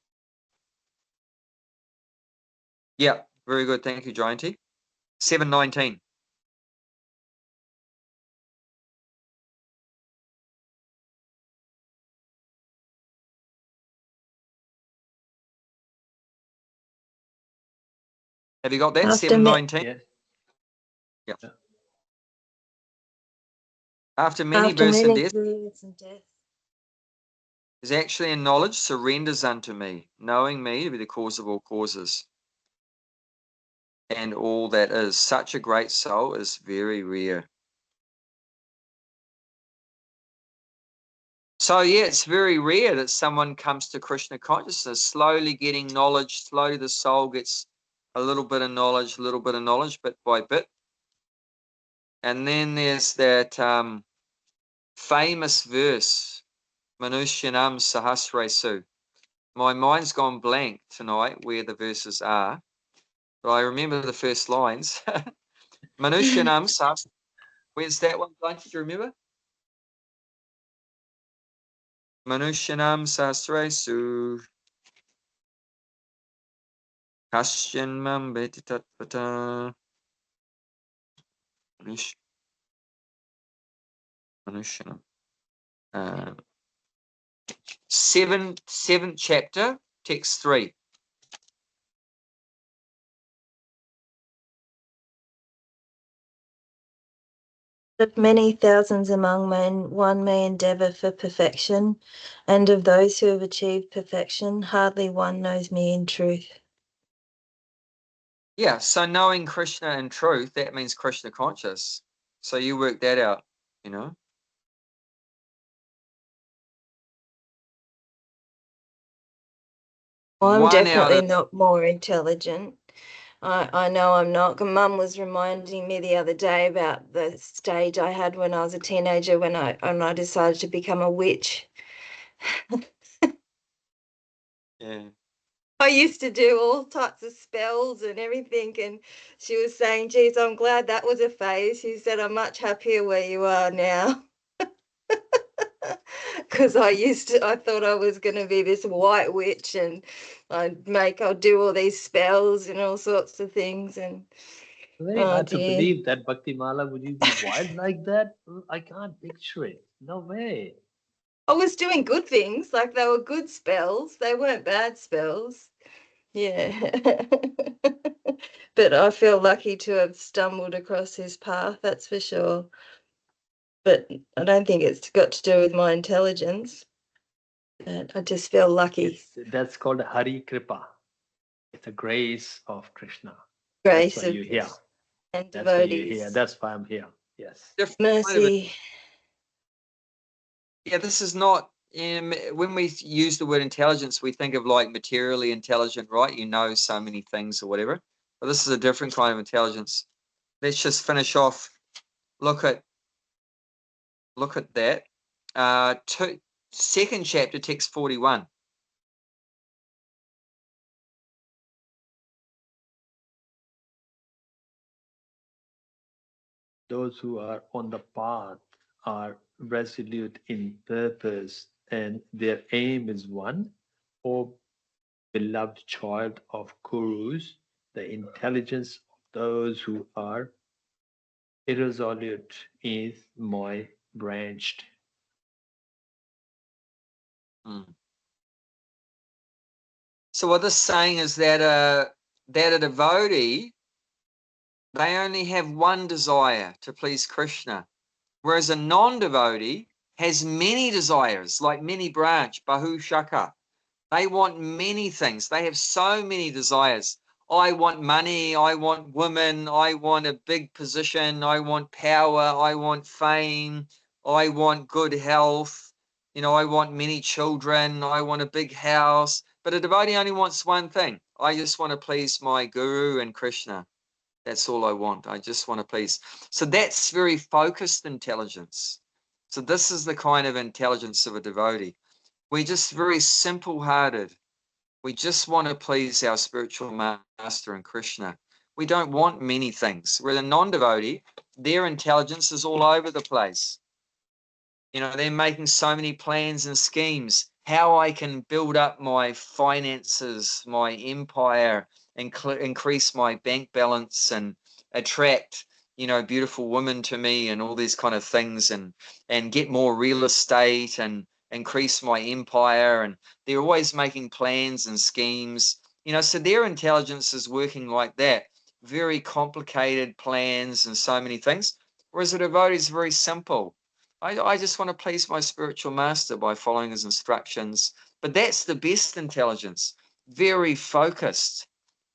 Yeah, Very good. Thank you, Jayanti. 7:19. Have you got that? After 7:19? Yes. Yep. Yeah. After many After births and many deaths, births and deaths, is actually in knowledge surrenders unto me, knowing me to be the cause of all causes. And all that is. Such a great soul is very rare. So yeah, it's very rare that someone comes to Krishna consciousness, slowly getting knowledge, slowly the soul gets a little bit of knowledge, bit by bit. And then there's that famous verse, Manushyanam Sahasresu. My mind's gone blank tonight where the verses are, but I remember the first lines. Manushyanam Sahasresu. Where's that one? Don't you remember? Manushyanam Sahasresu. Kashyanmam Betitatpata. Manushyanam. Seventh chapter, text 3. of many thousands among men, one may endeavour for perfection, and of those who have achieved perfection, hardly one knows me in truth. Yeah, so knowing Krishna in truth, that means Krishna conscious. So you work that out, you know. I'm One out definitely of not more intelligent. I know I'm not. Mum was reminding me the other day about the stage I had when I was a teenager when I decided to become a witch. yeah. I used to do all types of spells and everything, and she was saying, geez, I'm glad that was a phase. She said, I'm much happier where you are now. Because I thought I was going to be this white witch and I'll do all these spells and all sorts of things. And Very oh hard to dear. believe that Bhakti Mala, would you be wild like that? I can't picture it. No way. I was doing good things, like they were good spells. They weren't bad spells. Yeah. But I feel lucky to have stumbled across his path, that's for sure. But I don't think it's got to do with my intelligence. But I just feel lucky. That's called Hari Kripa. It's a grace of Krishna. That's Grace why of you're here. and That's why you're here. devotees. That's why I'm here. Yes. Different kind of Mercy. yeah, this is not when we use the word intelligence, we think of like materially intelligent, right? You know so many things or whatever. But this is a different kind of intelligence. Let's just finish off. Look at that. Second chapter, text 41. Those who are on the path are resolute in purpose and their aim is one. O beloved child of Kurus, the intelligence of those who are irresolute is my branched. So what this is saying is that a devotee, they only have one desire, to please Krishna, whereas a non-devotee has many desires, like many branch, Bahu Shaka. They want many things. They have so many desires. I want money. I want women. I want a big position. I want power. I want fame. I want good health. I want many children. I want a big house. But a devotee only wants one thing. I just want to please my guru and Krishna. That's all I want. I just want to please. So that's very focused intelligence. So this is the kind of intelligence of a devotee. We're just very simple-hearted. We just want to please our spiritual master and Krishna. We don't want many things. Where a non-devotee, their intelligence is all over the place. You know, they're making so many plans and schemes, how I can build up my finances, my empire, and increase my bank balance and attract, you know, beautiful women to me and all these kind of things, and get more real estate and increase my empire. And they're always making plans and schemes, you know, so their intelligence is working like that. Very complicated plans and so many things. Whereas a devotee is very simple. I just want to please my spiritual master by following his instructions. But that's the best intelligence. Very focused,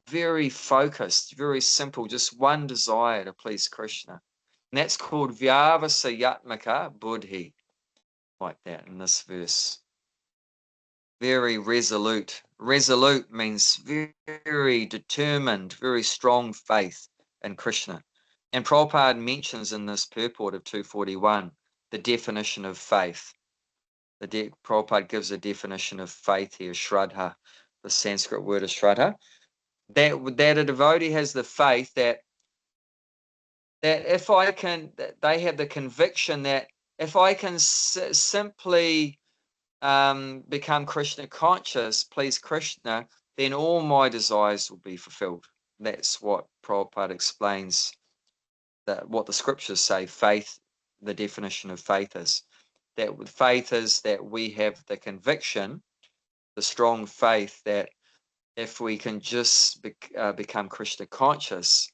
very simple, just one desire to please Krishna. And that's called Vyavasayatmaka Buddhi, like that in this verse. Very resolute. Resolute means very determined, very strong faith in Krishna. And Prabhupada mentions in this purport of 241 the definition of faith. Prabhupada gives a definition of faith here, Shraddha. The Sanskrit word is Shraddha. That a devotee has the faith that if I can, they have the conviction that if I can simply become Krishna conscious, please Krishna, then all my desires will be fulfilled. That's what Prabhupada explains, that what the scriptures say faith, the definition of faith is. That faith is that we have the conviction, the strong faith that if we can just become Krishna conscious,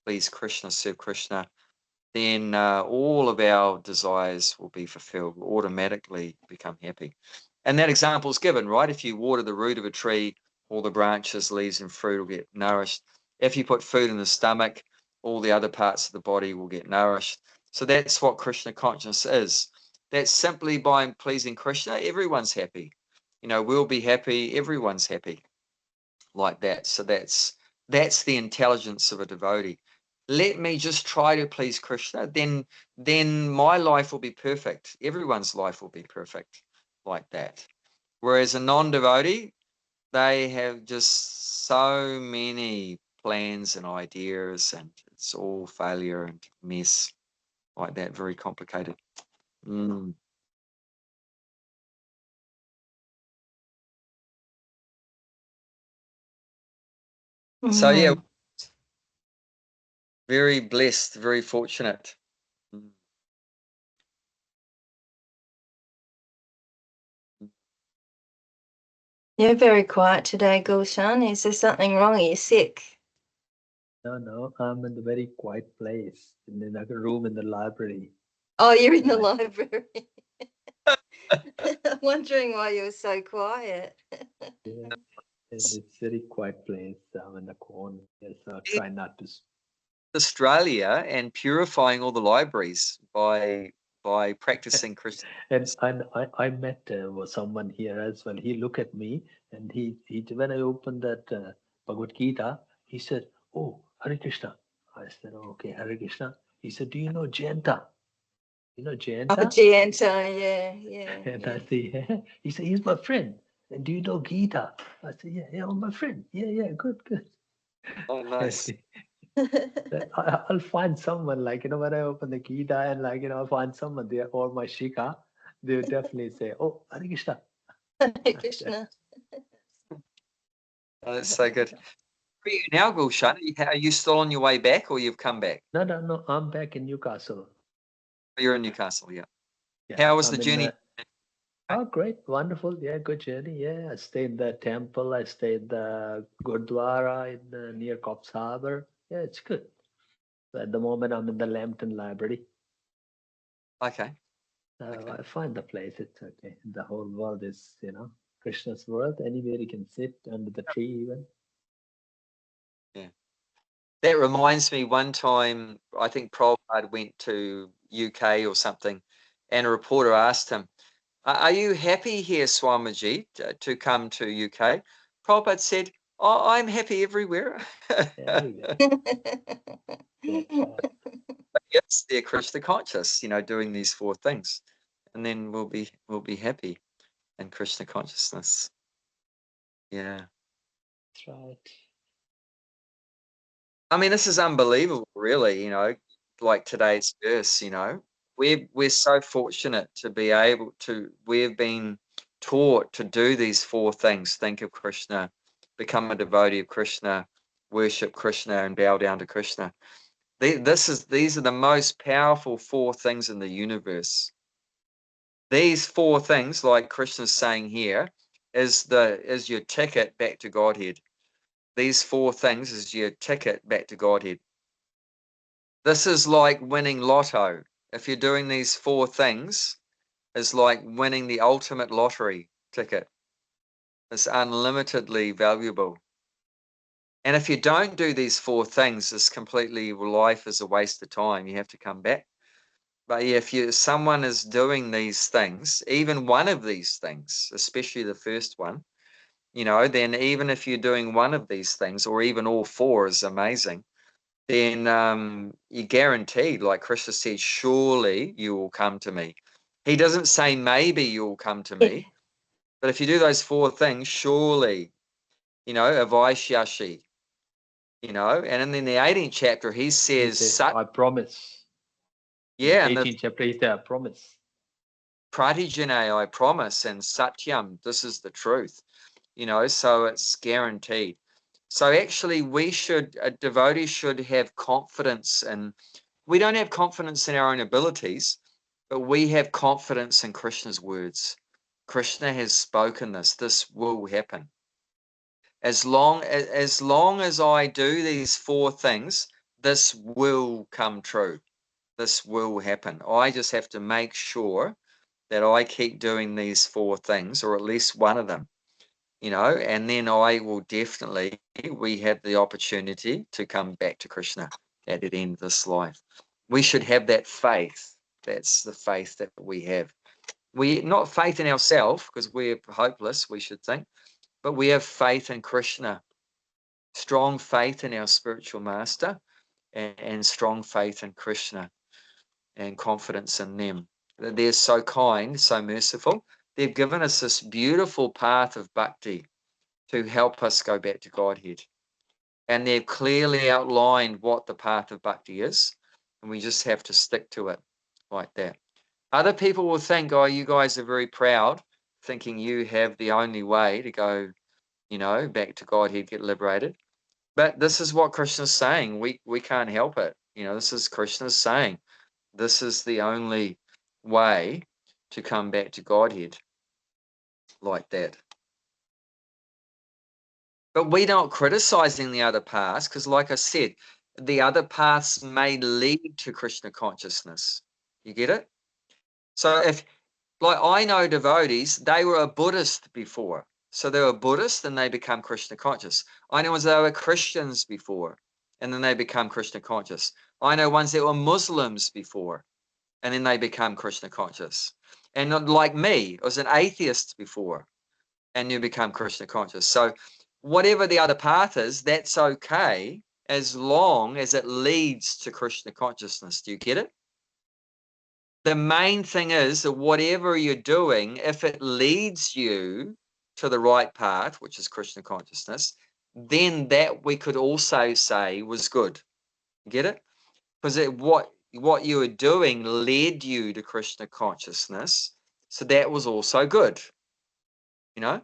please Krishna, serve Krishna, then all of our desires will be fulfilled. We'll automatically become happy. And that example is given, right? If you water the root of a tree, all the branches, leaves, and fruit will get nourished. If you put food in the stomach, all the other parts of the body will get nourished. So that's what Krishna consciousness is. That's simply by pleasing Krishna, everyone's happy. You know, we'll be happy, everyone's happy, like that. So that's the intelligence of a devotee. Let me just try to please Krishna, then my life will be perfect. Everyone's life will be perfect, like that. Whereas a non-devotee, they have just so many plans and ideas, and it's all failure and mess, like that, very complicated. So yeah, very blessed, very fortunate. You're very quiet today, Gulshan. Is there something wrong? Are you sick? No, I'm in a very quiet place, in another room in the library. Oh, you're in the library. I'm wondering why you're so quiet. Yeah, it's a very quiet place. I'm in the corner, so I try not to. Australia and purifying all the libraries by practicing Christian. And I met someone here as well. He looked at me, and he when I opened that Bhagavad Gita, he said, "Oh, Hare Krishna." I said, oh, "Okay, Hare Krishna." He said, "Do you know Jayanta? You know Jayanta?" Oh, Jayanta, yeah. And I said, "Yeah." He said, "He's my friend." "And do you know Gita?" I said, "Yeah, oh, my friend. Yeah, good." Oh, nice. I'll find someone, like, when I open the Gita and, like, I'll find someone there, or my Shika, they'll definitely say, "Oh, Hare Krishna." Hare Krishna. Oh, that's so good. Where are you now, Gulshan? Are you still on your way back, or you've come back? No, I'm back in Newcastle. You're in Newcastle, yeah. Yeah, How was the I'm in journey? Oh, great, wonderful. Yeah, good journey. Yeah, I stayed in the temple. I stayed in the Gurdwara near Coffs Harbour. Yeah, it's good. So at the moment, I'm in the Lambton Library. Okay. I find the place. It's okay. The whole world is, Krishna's world. Anywhere you can sit under the tree, even. Yeah. That reminds me, one time, I think Prabhupada went to UK or something, and a reporter asked him, "Are you happy here, Swamiji, to come to UK?" Prabhupada said, "Oh, I'm happy everywhere." There you go. Yes, they're Krishna conscious, doing these four things, and then we'll be happy in Krishna consciousness. Yeah. That's right. I mean, this is unbelievable, really, like today's verse, we're so fortunate to be able to, we've been taught to do these four things: think of Krishna, become a devotee of Krishna, worship Krishna, and bow down to Krishna. These are the most powerful four things in the universe. These four things, like Krishna's saying here, is your ticket back to Godhead. These four things is your ticket back to Godhead. This is like winning lotto. If you're doing these four things, it's like winning the ultimate lottery ticket. It's unlimitedly valuable. And if you don't do these four things, it's completely, life is a waste of time. You have to come back. But yeah, if someone is doing these things, even one of these things, especially the first one, then even if you're doing one of these things, or even all four is amazing, then you're guaranteed, like Krishna said, surely you will come to me. He doesn't say maybe you'll come to me, but if you do those four things, surely, Avaisyashi, and in the 18th chapter, he says, I promise. yeah, In and the 18th chapter is there, I promise. Pratijane, I promise, and Satyam, this is the truth, so it's guaranteed. So actually, a devotee should have confidence, and we don't have confidence in our own abilities, but we have confidence in Krishna's words. Krishna has spoken this. This will happen. As long as I do these four things, this will come true. This will happen. I just have to make sure that I keep doing these four things, or at least one of them, and then I will definitely, we have the opportunity to come back to Krishna at the end of this life. We should have that faith. That's the faith that we have. We not faith in ourselves, because we're hopeless, we should think, but we have faith in Krishna, strong faith in our spiritual master, and strong faith in Krishna, and confidence in them. They're so kind, so merciful. They've given us this beautiful path of bhakti to help us go back to Godhead. And they've clearly outlined what the path of bhakti is, and we just have to stick to it like that. Other people will think, oh, you guys are very proud, thinking you have the only way to go, back to Godhead, get liberated. But this is what Krishna's saying. We can't help it. This is Krishna's saying. This is the only way to come back to Godhead like that. But we're not criticizing the other paths, because like I said, the other paths may lead to Krishna consciousness. You get it? So I know devotees, they were a Buddhist before. So they were Buddhist and they become Krishna conscious. I know ones that were Christians before and then they become Krishna conscious. I know ones that were Muslims before and then they become Krishna conscious. And not like me, I was an atheist before and you become Krishna conscious. So whatever the other path is, that's okay as long as it leads to Krishna consciousness. Do you get it? The main thing is that whatever you're doing, if it leads you to the right path, which is Krishna consciousness, then that we could also say was good. Get it? Because what you were doing led you to Krishna consciousness, so that was also good. But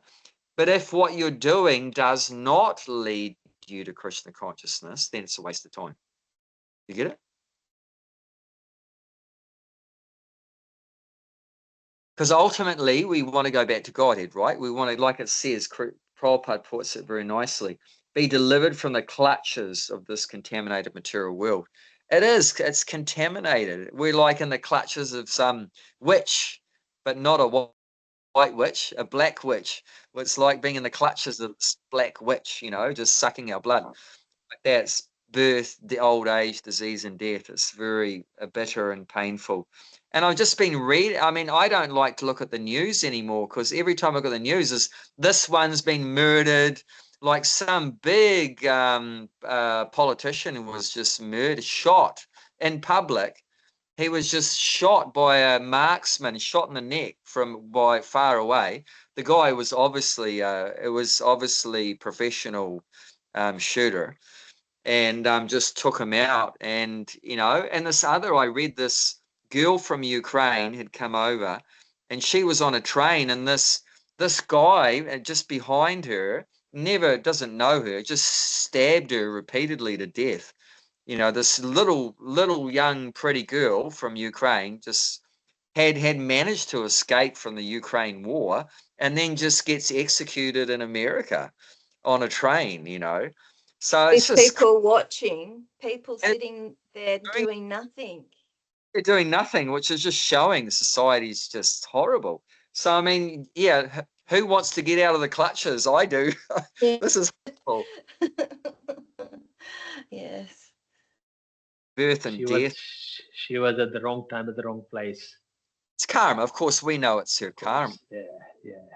if what you're doing does not lead you to Krishna consciousness, then it's a waste of time. You get it? Because ultimately, we want to go back to Godhead, right? We want to, like it says, Prabhupada puts it very nicely, be delivered from the clutches of this contaminated material world. It's contaminated. We're like in the clutches of some witch, but not a white witch, a black witch. It's like being in the clutches of this black witch, just sucking our blood. That's birth, the old age, disease, and death. It's very bitter and painful. And I've just been reading. I mean, I don't like to look at the news anymore because every time I look at the news, is this one's been murdered. Like some big politician was just murdered, shot in public. He was just shot by a marksman, shot in the neck by far away. The guy was obviously professional shooter, and just took him out. And and this other, I read this girl from Ukraine had come over, and she was on a train, and this guy just behind her, doesn't know her, just stabbed her repeatedly to death. You know, this little young pretty girl from Ukraine just had managed to escape from the Ukraine war, and then just gets executed in America on a train, you know. So it's With just people watching, people sitting there doing nothing. they're doing nothing, which is just showing society's just horrible. So I mean, yeah, who wants to get out of the clutches? I do. Yeah. This is horrible. Yes. Birth and death. She was at the wrong time at the wrong place. It's karma. Of course, we know it's her karma. Yeah.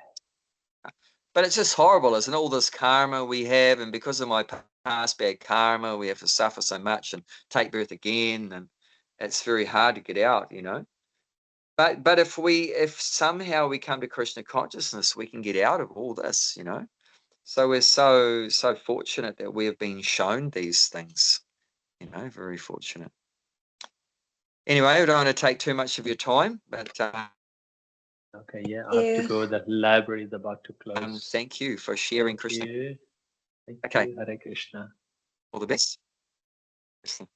But it's just horrible, isn't it? All this karma we have, and because of my past bad karma, we have to suffer so much and take birth again, and it's very hard to get out, you know. But if somehow we come to Krishna consciousness, we can get out of all this, you know. So we're so fortunate that we have been shown these things, you know, very fortunate. Anyway, I don't want to take too much of your time, but okay, yeah, I have to go. The library is about to close. Thank you for sharing, Thank Krishna. you. Thank Okay. you. Hare Krishna. All the best. Krishna.